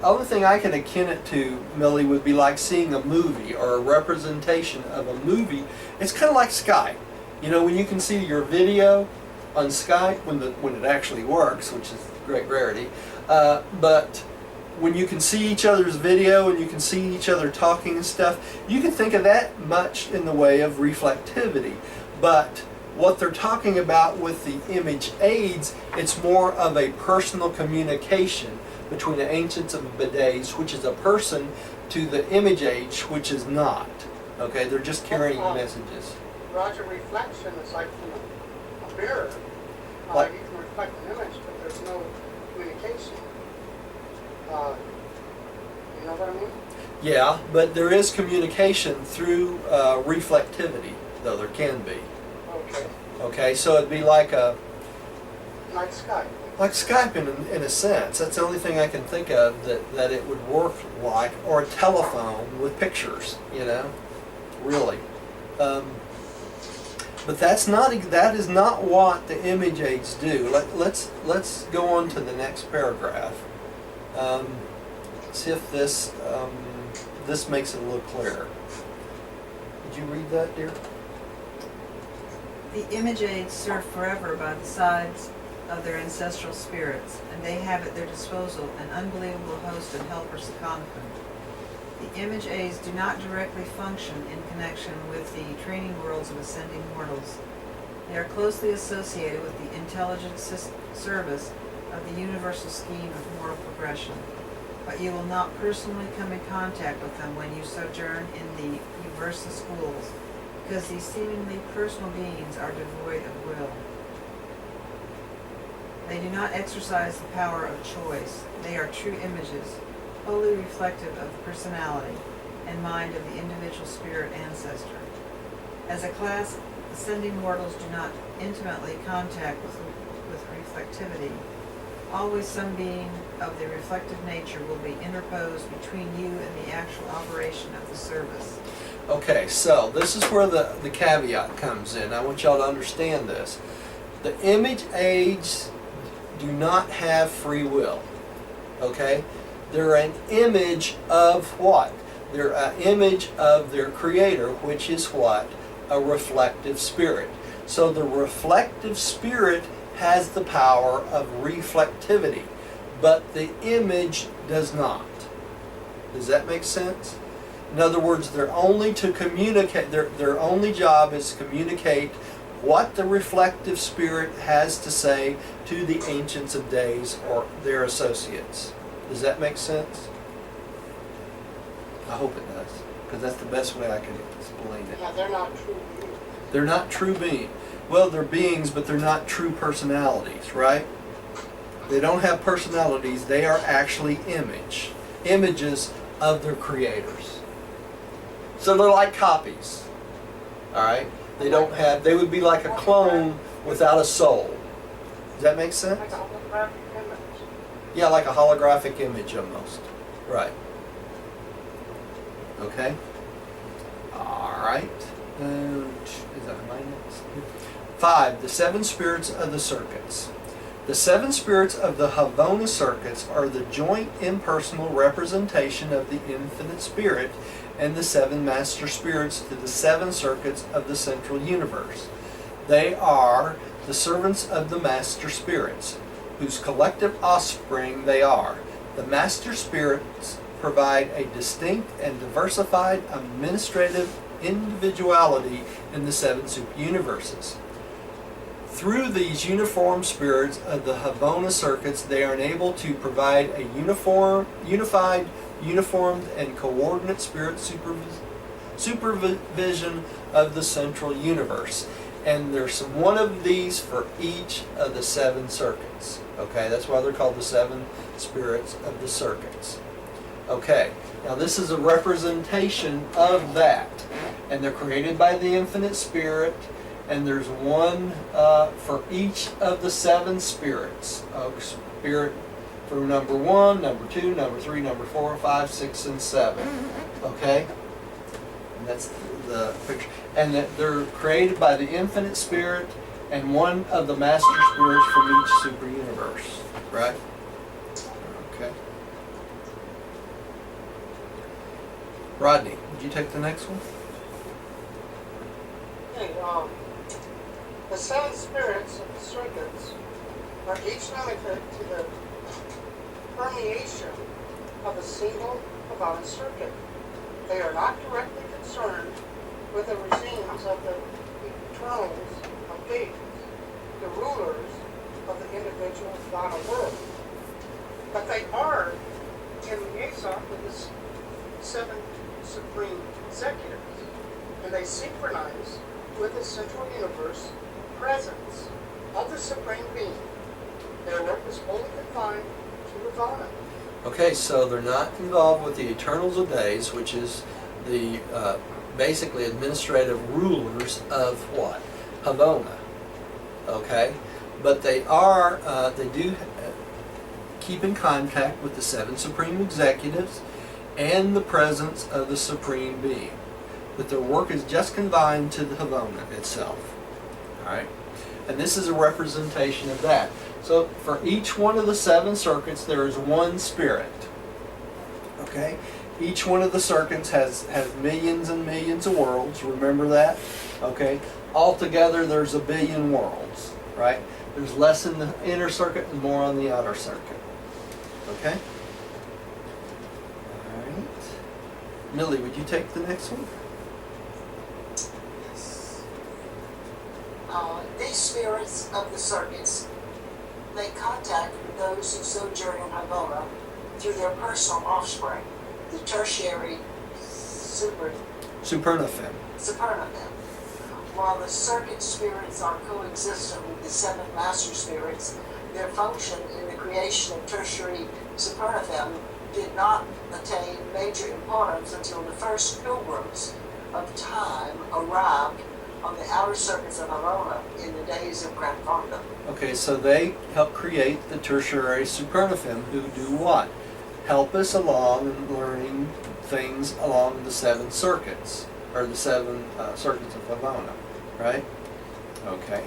the only thing I can akin it to, Millie, would be like seeing a movie or a representation of a movie. It's kind of like Skype. You know, when you can see your video on Skype, when it actually works, which is a great rarity, but when you can see each other's video and you can see each other talking and stuff, you can think of that much in the way of reflectivity. But what they're talking about with the image aids, it's more of a personal communication between the Ancients of the Days, which is a person, to the image age, which is not. Okay, they're just carrying messages. Roger, reflection is like from a mirror. Like- You can reflect an image, but there's no communication. You know what I mean? Yeah, but there is communication through reflectivity, though there can be. Okay. Okay, so it'd be like Like Skype. Skype in a sense. That's the only thing I can think of that it would work like, or a telephone with pictures, you know, really. But that is not what the image aids do. Let's go on to the next paragraph. See if this makes it a little clearer. Did you read that, dear? The image aids serve forever by the sides of their ancestral spirits, and they have at their disposal an unbelievable host of helpers secondum. The image aids do not directly function in connection with the training worlds of ascending mortals. They are closely associated with the intelligent service of the universal scheme of moral progression, but you will not personally come in contact with them when you sojourn in the universal schools, because these seemingly personal beings are devoid of will. They do not exercise the power of choice. They are true images, wholly reflective of the personality and mind of the individual spirit ancestor. As a class, ascending mortals do not intimately contact with reflectivity. Always some being of the reflective nature will be interposed between you and the actual operation of the service. Okay, so this is where the caveat comes in. I want y'all to understand this. The image aids do not have free will. Okay? They're an image of what? They're an image of their creator, which is what? A reflective spirit. So the reflective spirit has the power of reflectivity, but the image does not. Does that make sense? In other words, they're only to communicate, their only job is to communicate what the reflective spirit has to say to the Ancients of Days or their associates. Does that make sense? I hope it does, because that's the best way I can explain it. Yeah, they're not true beings. They're not true beings. Well, they're beings, but they're not true personalities, right? They don't have personalities. They are actually images of their creators. So they're like copies, all right? They would be like a clone without a soul. Does that make sense? Like a holographic image. Yeah, like a holographic image almost. Right. Okay. All right. Is that my next? 5. The 7 spirits of the circuits. The 7 spirits of the Havona circuits are the joint impersonal representation of the infinite spirit and the 7 master spirits to the 7 circuits of the central universe. They are the servants of the master spirits, whose collective offspring they are. The master spirits provide a distinct and diversified administrative individuality in the 7 super universes. Through these uniform spirits of the Havona circuits, they are enabled to provide a unified, uniformed, and coordinate spirit supervision of the central universe. And there's one of these for each of the 7 circuits. Okay, that's why they're called the 7 spirits of the circuits. Okay, now this is a representation of that. And they're created by the infinite spirit. And there's one for each of the 7 spirits. Spirit for number 1, number 2, number 3, number 4, 5, 6, and 7. Okay? And that's the picture. And that they're created by the infinite spirit and one of the master spirits from each super universe. Right? Okay. Rodney, would you take the next one? Okay, the 7 spirits of the circuits are each limited to the permeation of a single Havana circuit. They are not directly concerned with the regimes of the eternals of beings, the rulers of the individual Havana world. But they are in liaison with the 7 supreme executives, and they synchronize with the central universe presence of the Supreme Being. Their work is wholly confined to Havana. Okay, so they're not involved with the Eternals of Days, which is the basically administrative rulers of what? Havona. Okay, but they do keep in contact with the 7 supreme executives and the presence of the Supreme Being. But their work is just confined to the Havona itself. Alright? And this is a representation of that. So for each one of the 7 circuits, there is one spirit. Okay? Each one of the circuits has millions and millions of worlds. Remember that? Okay? Altogether, there's a billion worlds. Right? There's less in the inner circuit and more on the outer circuit. Okay? Alright. Millie, would you take the next one? These spirits of the circuits make contact with those who sojourn in Havona through their personal offspring, the tertiary Supernafem. supernafem. While the circuit spirits are coexistent with the 7 master spirits, their function in the creation of tertiary supernafem did not attain major importance until the first pilgrims of time arrived on the outer circuits of Havona in the days of Grand Fonda. Okay, so they help create the tertiary supernafem who do what? Help us along in learning things along the 7 circuits, or the 7 circuits of Havona, right? Okay.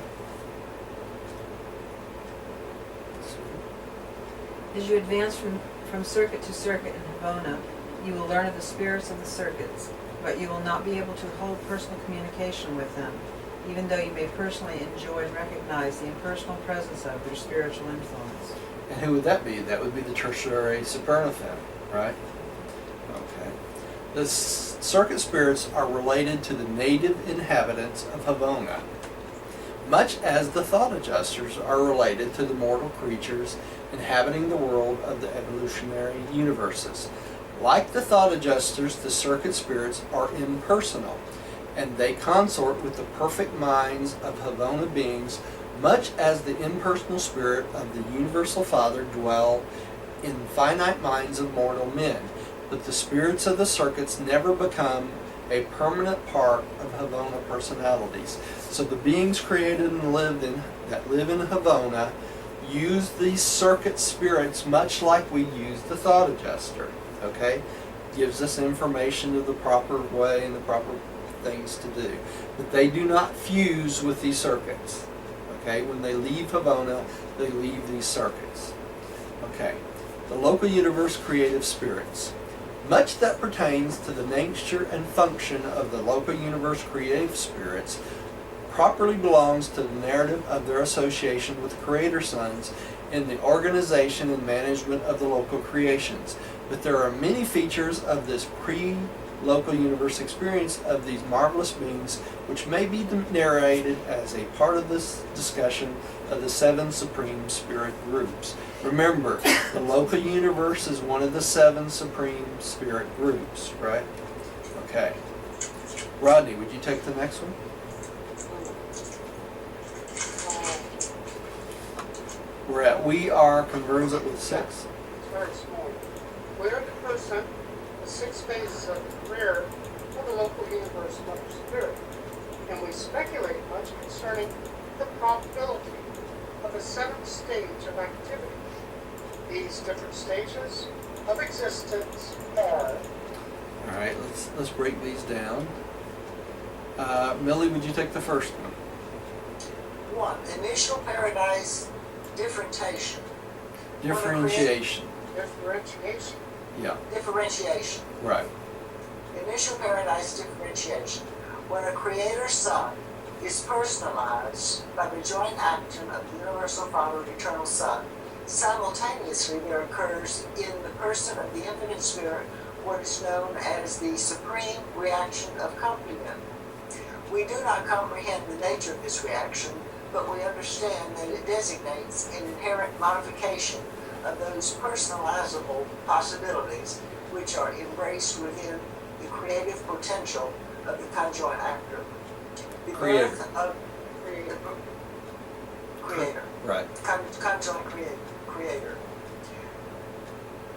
As you advance from circuit to circuit in Havona, you will learn of the spirits of the circuits, but you will not be able to hold personal communication with them, even though you may personally enjoy and recognize the impersonal presence of their spiritual influence. And who would that be? That would be the tertiary supernafem, right? Okay. The circuit spirits are related to the native inhabitants of Havona, much as the thought adjusters are related to the mortal creatures inhabiting the world of the evolutionary universes. Like the thought adjusters, the circuit spirits are impersonal, and they consort with the perfect minds of Havona beings, much as the impersonal spirit of the Universal Father dwell in finite minds of mortal men. But the spirits of the circuits never become a permanent part of Havona personalities. So the beings created and that live in Havona use these circuit spirits much like we use the thought adjuster. Okay? Gives us information of the proper way and the proper things to do. But they do not fuse with these circuits. Okay? When they leave Havona, they leave these circuits. Okay. The local universe creative spirits. Much that pertains to the nature and function of the local universe creative spirits properly belongs to the narrative of their association with creator sons in the organization and management of the local creations. But there are many features of this pre-local universe experience of these marvelous beings which may be narrated as a part of this discussion of the 7 supreme spirit groups. Remember, the local universe is one of the 7 supreme spirit groups, right? Okay. Rodney, would you take the next one? We're at we are conversant with 6. It's very small. We are conversant with 6 phases of the career of the local universe mother spirit, and we speculate much concerning the probability of a 7th stage of activity. These different stages of existence are. All right, let's break these down. Millie, would you take the first one? 1. Initial paradise differentiation. Differentiation. Differentiation. Yeah, Differentiation. right. Initial paradise differentiation. When a creator son is personalized by the joint action of the Universal Father and Eternal Son, simultaneously there occurs in the person of the Infinite Spirit what is known as the supreme reaction of complement. We do not comprehend the nature of this reaction, but we understand that it designates an inherent modification of those personalizable possibilities which are embraced within the creative potential of the conjoint actor. The Creator. birth of creator. Right. Conjoint creator.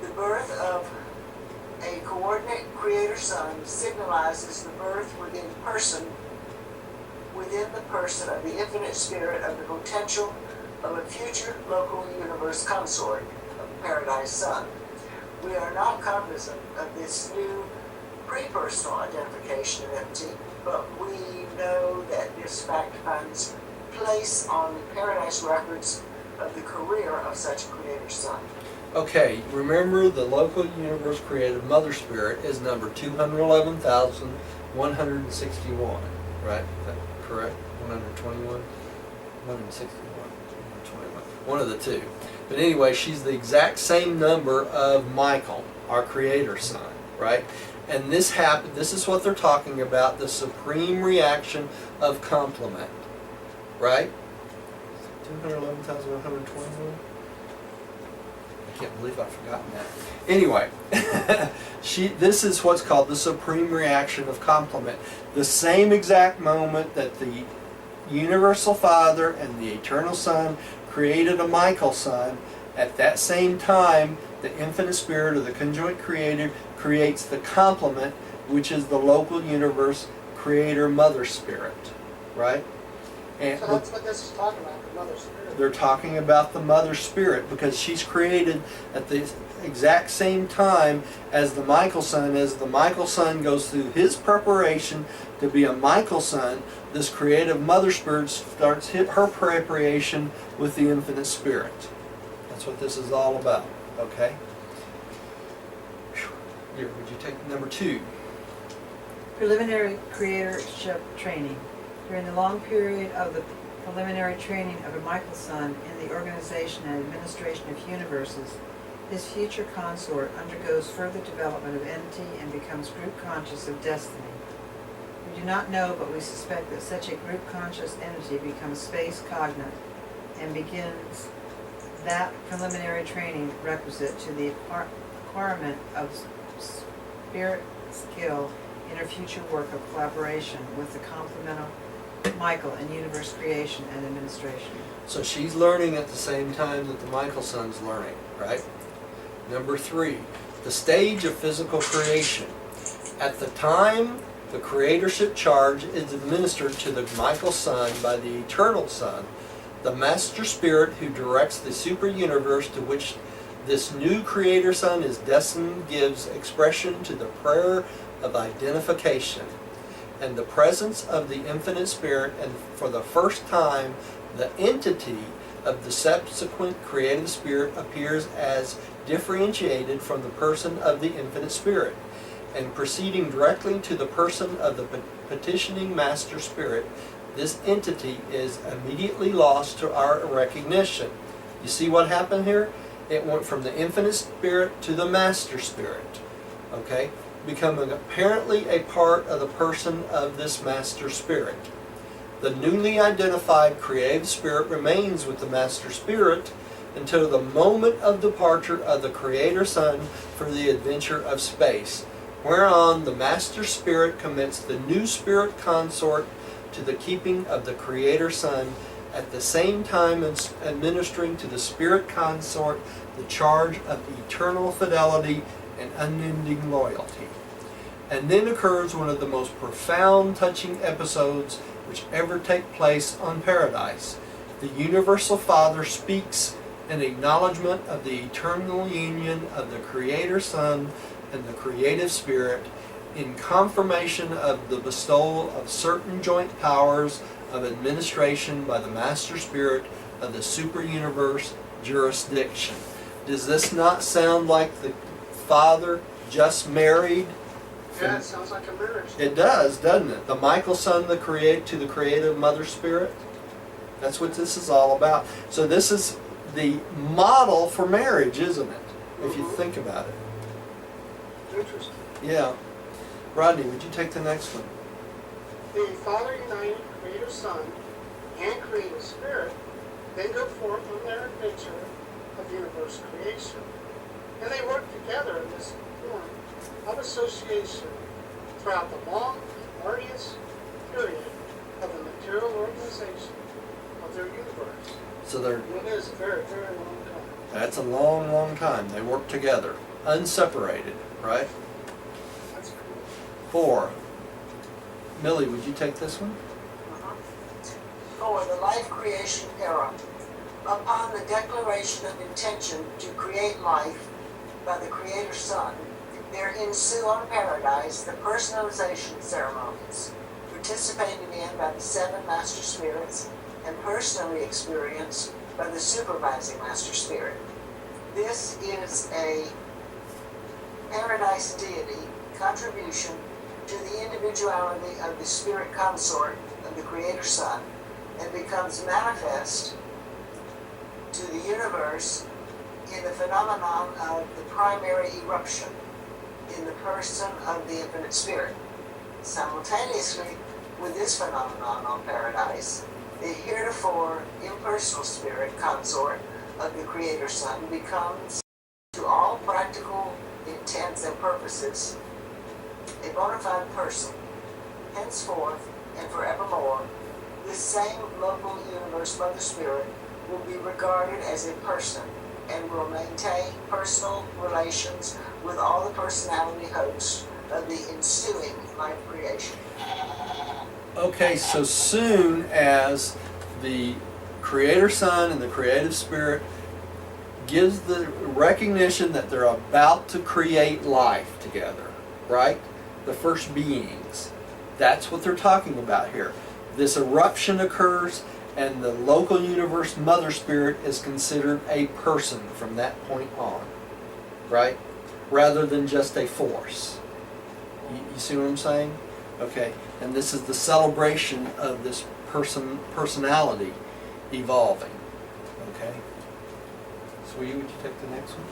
The birth of a coordinate creator son signalizes the birth within the person of the infinite spirit of the potential of a future local universe consort of the paradise son. We are not cognizant of this new pre-personal identification of entity, but we know that this fact finds place on the paradise records of the career of such a creator son. Okay, remember the local universe creative mother spirit is number 211,161, right? Is that correct? 121? 161? 121. One of the two. But anyway, she's the exact same number of Michael, our creator son, right? And this is what they're talking about, the supreme reaction of complement, right? 211,121? I can't believe I've forgotten that. Anyway, this is what's called the supreme reaction of complement. The same exact moment that the Universal Father and the Eternal Son created a Michael son, at that same time, the Infinite Spirit or the Conjoint Creator creates the complement, which is the local universe creator mother spirit, right? And So that's what this is talking about, the mother spirit. they're talking about the mother spirit because she's created at the exact same time as the Michael son. As the Michael son goes through his preparation to be a Michael son, this creative mother spirit starts her preparation with the infinite spirit. That's what this is all about, okay? Here, would you take number 2? Preliminary creatorship training. During the long period of the preliminary training of a Michael son in the organization and administration of universes, his future consort undergoes further development of entity and becomes group conscious of destiny. We do not know, but we suspect that such a group conscious entity becomes space cognate and begins that preliminary training requisite to the acquirement of spirit skill in her future work of collaboration with the complemental Michael in universe creation and administration. So she's learning at the same time that the Michael son's learning, right? Number 3, the stage of physical creation. At the time the creatorship charge is administered to the Michael son by the eternal Son, the Master Spirit who directs the super universe to which this new creator son is destined gives expression to the prayer of identification and the presence of the infinite spirit, and for the first time the entity of the subsequent creative spirit appears as differentiated from the person of the infinite spirit, and proceeding directly to the person of the petitioning master spirit, this entity is immediately lost to our recognition. You see what happened here? It went from the infinite spirit to the master spirit, okay? Becoming apparently a part of the person of this master spirit. The newly identified creative spirit remains with the master spirit until the moment of departure of the creator son for the adventure of space, whereon the master spirit commits the new spirit consort to the keeping of the creator son, at the same time as administering to the spirit consort the charge of eternal fidelity and unending loyalty. And then occurs one of the most profound, touching episodes which ever take place on Paradise. The Universal Father speaks in acknowledgement of the eternal union of the Creator Son and the Creative Spirit, in confirmation of the bestowal of certain joint powers of administration by the Master Spirit of the Super Universe jurisdiction. Does this not sound like the Father just married? Yeah, it sounds like a marriage. It does, doesn't it? The Michael Son to the creative Mother Spirit. That's what this is all about. So this is the model for marriage, isn't it? If you think about it. Interesting. Yeah. Rodney, would you take the next one? The Father united Creator Son and Creator Spirit then go forth on their adventure of universe creation. And they work together in this form of association throughout the long, arduous period of the material organization of their universe. So they're, And it is a very, very long time. that's a long, long time. They work together, unseparated, right? That's cool. 4. Millie, would you take this one? For the life creation era, upon the declaration of intention to create life by the Creator Son, there ensue on Paradise the personalization ceremonies, participated in by the 7 Master Spirits and personally experienced by the supervising Master Spirit. This is a Paradise deity contribution to the individuality of the Spirit Consort of the Creator Son, and becomes manifest to the universe in the phenomenon of the primary eruption in the person of the Infinite Spirit. Simultaneously with this phenomenon on Paradise, the heretofore impersonal Spirit Consort of the Creator Son becomes, to all practical intents and purposes, a bona fide person. Henceforth and forevermore, this same local universe Mother Spirit will be regarded as a person and will maintain personal relations with all the personality hosts of the ensuing life creation. Okay, so soon as the Creator Son and the Creative Spirit gives the recognition that they're about to create life together, right? The first beings. That's what they're talking about here. This eruption occurs, and the local universe Mother Spirit is considered a person from that point on, right? Rather than just a force. You see what I'm saying? Okay, and this is the celebration of this personality evolving. Okay? Sweetie, would you take the next one?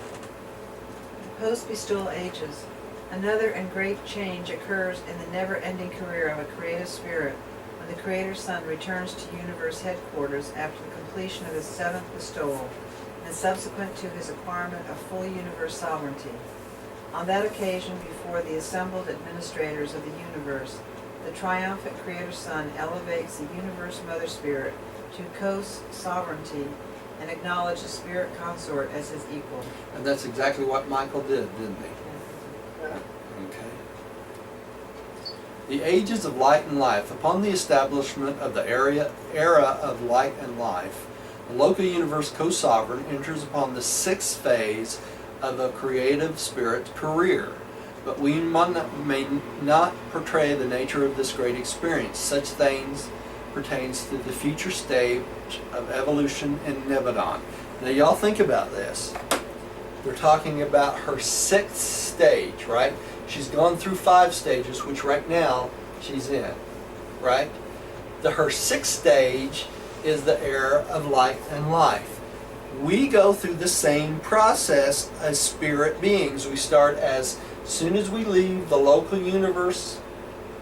Post-bestowal ages. Another and great change occurs in the never-ending career of a creative spirit when the Creator Son returns to universe headquarters after the completion of his 7th bestowal and subsequent to his acquirement of full universe sovereignty. On that occasion, before the assembled administrators of the universe, the triumphant Creator Son elevates the universe Mother Spirit to co-sovereignty and acknowledges the Spirit Consort as his equal. And that's exactly what Michael did, didn't he? Yeah. Okay. The ages of light and life. Upon the establishment of the era of light and life, the local universe co-sovereign enters upon the sixth phase of a creative spirit's career. But we may not portray the nature of this great experience. Such things pertains to the future stage of evolution in Nebadon. Now y'all think about this. They're talking about her sixth stage, right? She's gone through 5 stages, which right now she's in, right? Her sixth stage is the era of light and life. We go through the same process as spirit beings. We start as soon as we leave the local universe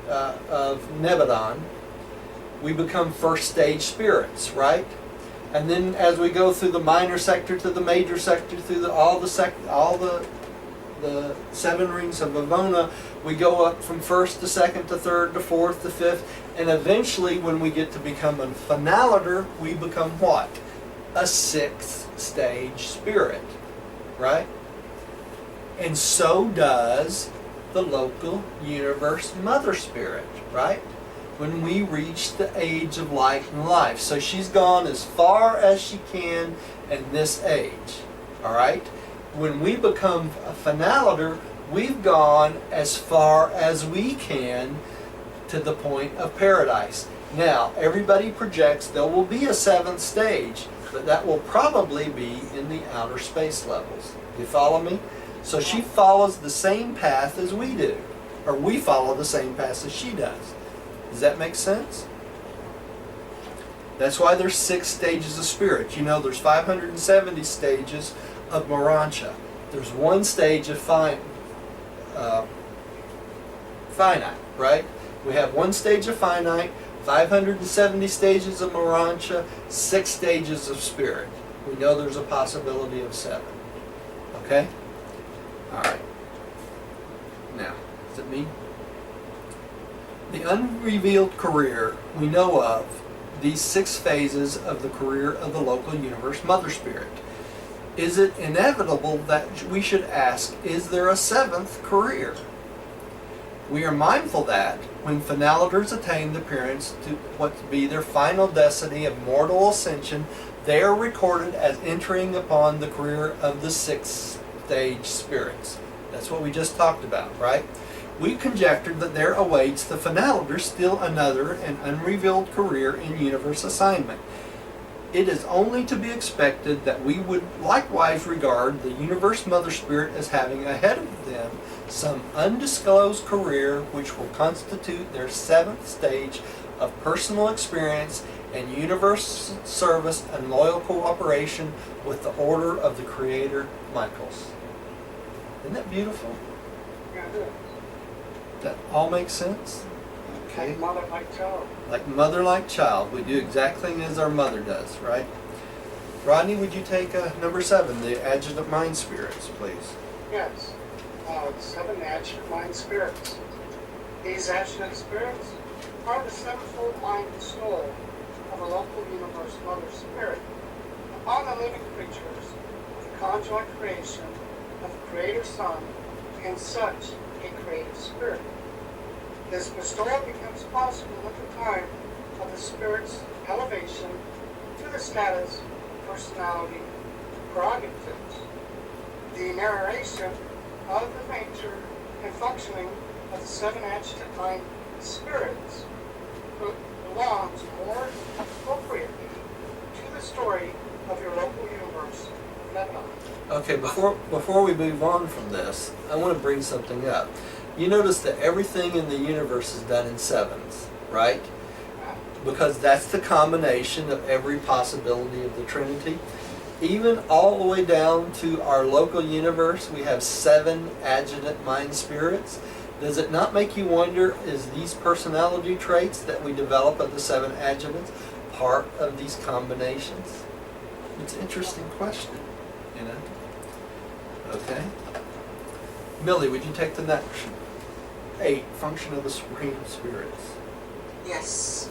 of Nebadon, we become first stage spirits, right? And then as we go through the minor sector to the major sector, through all the 7 rings of Avona, we go up from first to second to third to fourth to fifth, and eventually when we get to become a finalator, we become what? A 6th stage spirit, right? And so does the local universe Mother Spirit, right? When we reach the age of light and life. So she's gone as far as she can in this age, all right? When we become a finalator, we've gone as far as we can to the point of paradise. Now, everybody projects there will be a 7th stage, but that will probably be in the outer space levels. You follow me? So she follows the same path as we do, or we follow the same path as she does. Does that make sense? That's why there's 6 stages of spirit. You know, there's 570 stages of Morancha. There's 1 stage of finite, right? We have 1 stage of finite, 570 stages of Morancha, 6 stages of spirit. We know there's a possibility of 7. Okay? All right. Now, is it me? The unrevealed career we know of, these 6 phases of the career of the local universe Mother Spirit. Is it inevitable that we should ask, is there a 7th career? We are mindful that when finalators attain the appearance to what to be their final destiny of mortal ascension, they are recorded as entering upon the career of the 6th stage spirits. That's what we just talked about, right? We conjectured that there awaits the finalator still another and unrevealed career in universe assignment. It is only to be expected that we would likewise regard the universe Mother Spirit as having ahead of them some undisclosed career which will constitute their 7th stage of personal experience and universe service and loyal cooperation with the order of the Creator Michaels. Isn't that beautiful? Yeah, it is. That all makes sense? Okay. Like mother, like child. Like mother, like child. We do exactly as our mother does, right? Rodney, would you take number 7, the adjutant mind spirits, please? Yes. 7 adjutant mind spirits. These adjutant spirits are the 7-fold mind and soul of a local universe Mother Spirit upon the living creatures of the conjoint creation of the Creator Son and such a creative spirit. This bestowal becomes possible at the time of the Spirit's elevation to the status of personality prerogatives. The narration of the nature and functioning of the 7 adjutant mind spirits belongs more appropriately to the story of your local universe, Nebadon. Okay, before we move on from this, I want to bring something up. You notice that everything in the universe is done in 7s, right? Because that's the combination of every possibility of the Trinity. Even all the way down to our local universe, we have 7 adjutant mind spirits. Does it not make you wonder, is these personality traits that we develop of the 7 adjutants part of these combinations? It's an interesting question, you know? Okay. Millie, would you take the next 8, function of the Supreme Spirits? Yes.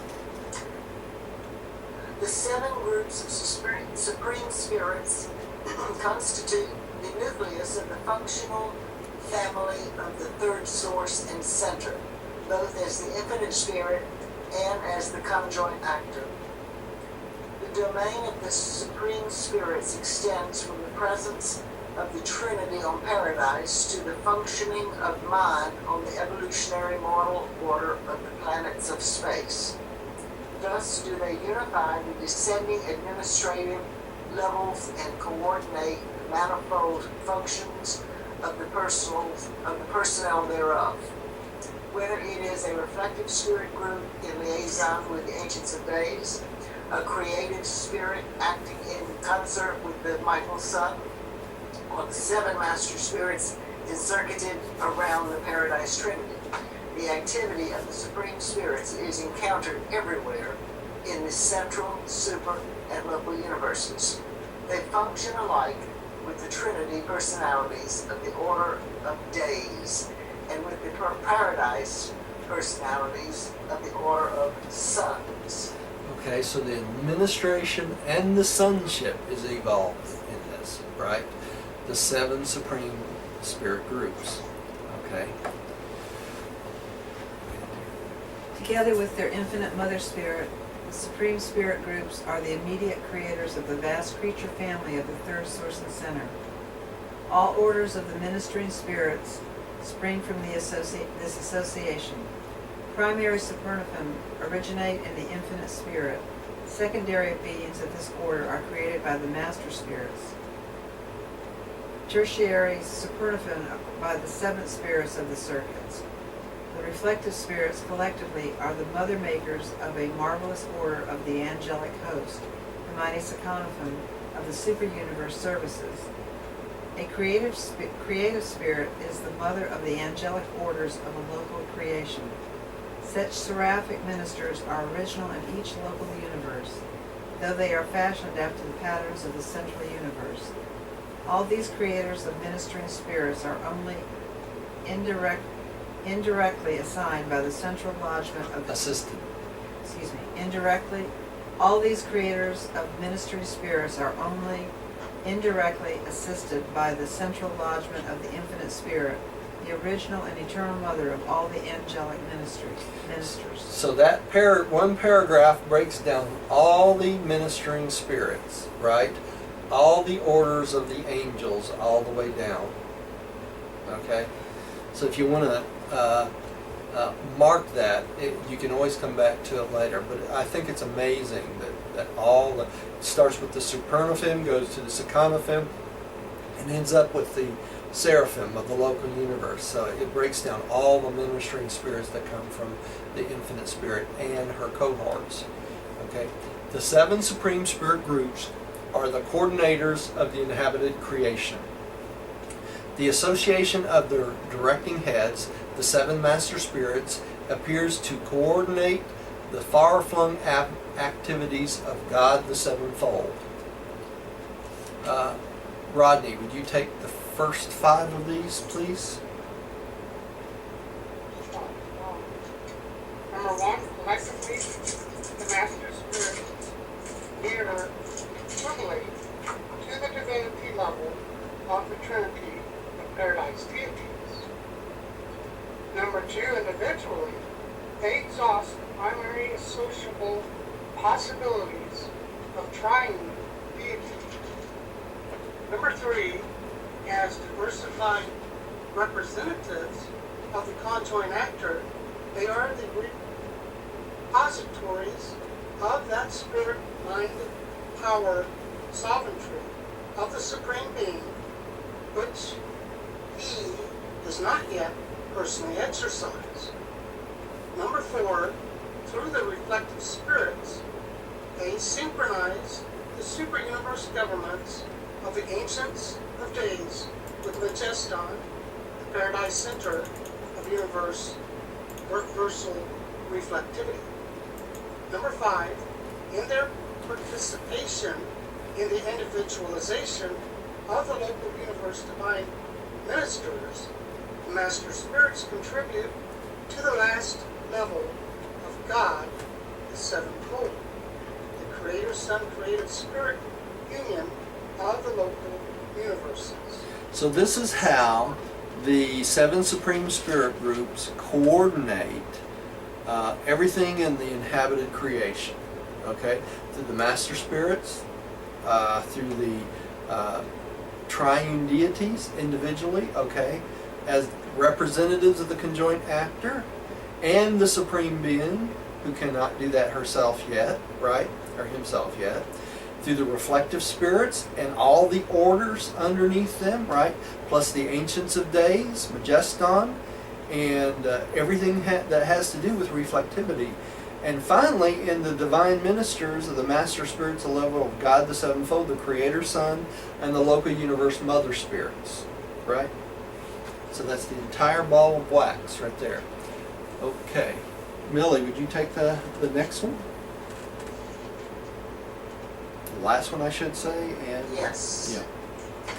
The 7 groups of supreme spirits constitute the nucleus of the functional family of the third source and center, both as the infinite spirit and as the conjoint actor. The domain of the supreme spirits extends from the presence of the Trinity on paradise to the functioning of mind on the evolutionary mortal order of the planets of space. Thus do they unify the descending administrative levels and coordinate the manifold functions of the personnel thereof. Whether it is a reflective spirit group in liaison with the Ancients of Days, a creative spirit acting in concert with the Michael Sun, or the 7 master spirits encircuited around the Paradise Trinity. The activity of the Supreme Spirits is encountered everywhere in the central, super, and local universes. They function alike with the Trinity personalities of the Order of Days and with the Paradise personalities of the Order of Suns. Okay, so the administration and the sonship is evolved in this, right? The 7 Supreme Spirit groups. Okay. Together with their infinite Mother Spirit, the Supreme Spirit groups are the immediate creators of the vast creature family of the third source and center. All orders of the ministering spirits spring from this association. Primary Supernifim originate in the infinite spirit. Secondary beings of this order are created by the master spirits. Tertiary Supernifim by the 7 spirits of the circuits. The reflective spirits collectively are the mother makers of a marvelous order of the angelic host, the mighty Sakonafim of the super-universe services. A creative spirit is the mother of the angelic orders of a local creation. Such seraphic ministers are original in each local universe, though they are fashioned after the patterns of the central universe. All these creators of ministering spirits are only indirectly assigned by the central lodgment of all these creators of ministering spirits are only indirectly assisted by the central lodgment of the infinite spirit, the original and eternal mother of all the angelic ministers. So that one paragraph breaks down all the ministering spirits, right? All the orders of the angels all the way down. Okay? So if you want to mark that, you can always come back to it later. But I think it's amazing that it starts with the Supernifim, goes to the Sakonafim, and ends up with the Seraphim of the local universe. So it breaks down all the ministering spirits that come from the infinite spirit and her cohorts. Okay? The 7 Supreme Spirit groups are the coordinators of the inhabited creation. The association of their directing heads, the 7 master spirits, appears to coordinate the far-flung activities of God the Sevenfold. Rodney, would you take the first 5 of these, please? Number 1, collectively, the master spirits near accumulate to the divinity level of the Trinity of Paradise deities. Number 2, individually, they exhaust the primary associable possibilities of triune deity. Number 3, as diversified representatives of the conjoint actor, they are the repositories of that spirit-minded power sovereignty of the Supreme Being, which he does not yet personally exercise. Number 4, through the reflective spirits, they synchronize the super-universe governments of the Ancients of Days with Majeston, the Paradise Center of universal reflectivity. Number 5, in their participation in the individualization of the local universe divine ministers, The master spirits contribute to the last level of God, the sevenfold, the Creator Son Creative Spirit union of the local universes. So this is how the 7 Supreme Spirit groups coordinate everything in the inhabited creation. Okay, through the master spirits, through the triune deities individually. Okay, as representatives of the conjoint actor, and the Supreme Being, who cannot do that herself yet, right, or himself yet. Through the reflective spirits and all the orders underneath them, right? Plus the Ancients of Days, Majeston, and everything that has to do with reflectivity. And finally, in the divine ministers of the master spirits, the level of God the Sevenfold, the Creator Son, and the local universe mother spirits, right? So that's the entire ball of wax right there. Okay. Millie, would you take the next one? The last one, I should say, and Yes. yeah.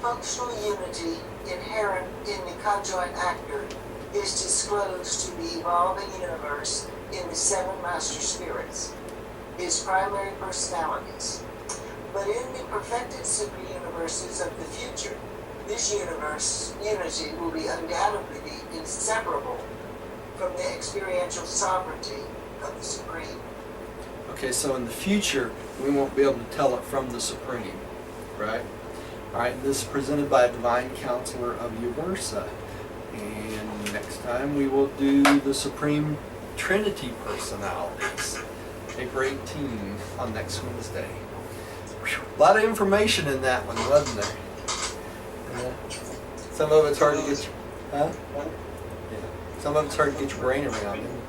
Functional unity inherent in the conjoint actor is disclosed to the evolving universe in the 7 master spirits, his primary personalities. But in the perfected super universes of the future, this universe unity will be undoubtedly inseparable from the experiential sovereignty of the Supreme. Okay, so in the future, we won't be able to tell it from the Supreme, right? All right, this is presented by a divine counselor of Uversa. And next time we will do the Supreme Trinity personalities. April 18 on next Wednesday. Whew, a lot of information in that one, wasn't there? Some of it's hard to get, huh? Yeah. Some of it's hard to get your brain around. Isn't it?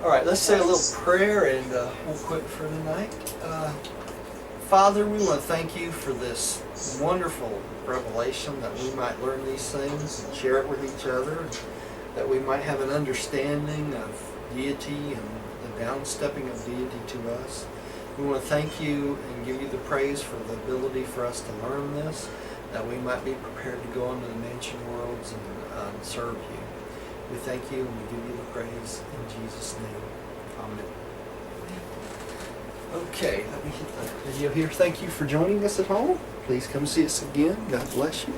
All right, let's say a little prayer and we'll quit for tonight. Father, we want to thank you for this wonderful revelation, that we might learn these things and share it with each other, that we might have an understanding of deity and the downstepping of deity to us. We want to thank you and give you the praise for the ability for us to learn this, that we might be prepared to go into the mansion worlds and serve you. We thank you and we give you the praise in Jesus' name. Amen. Okay, let me hit the video here. Thank you for joining us at home. Please come see us again. God bless you.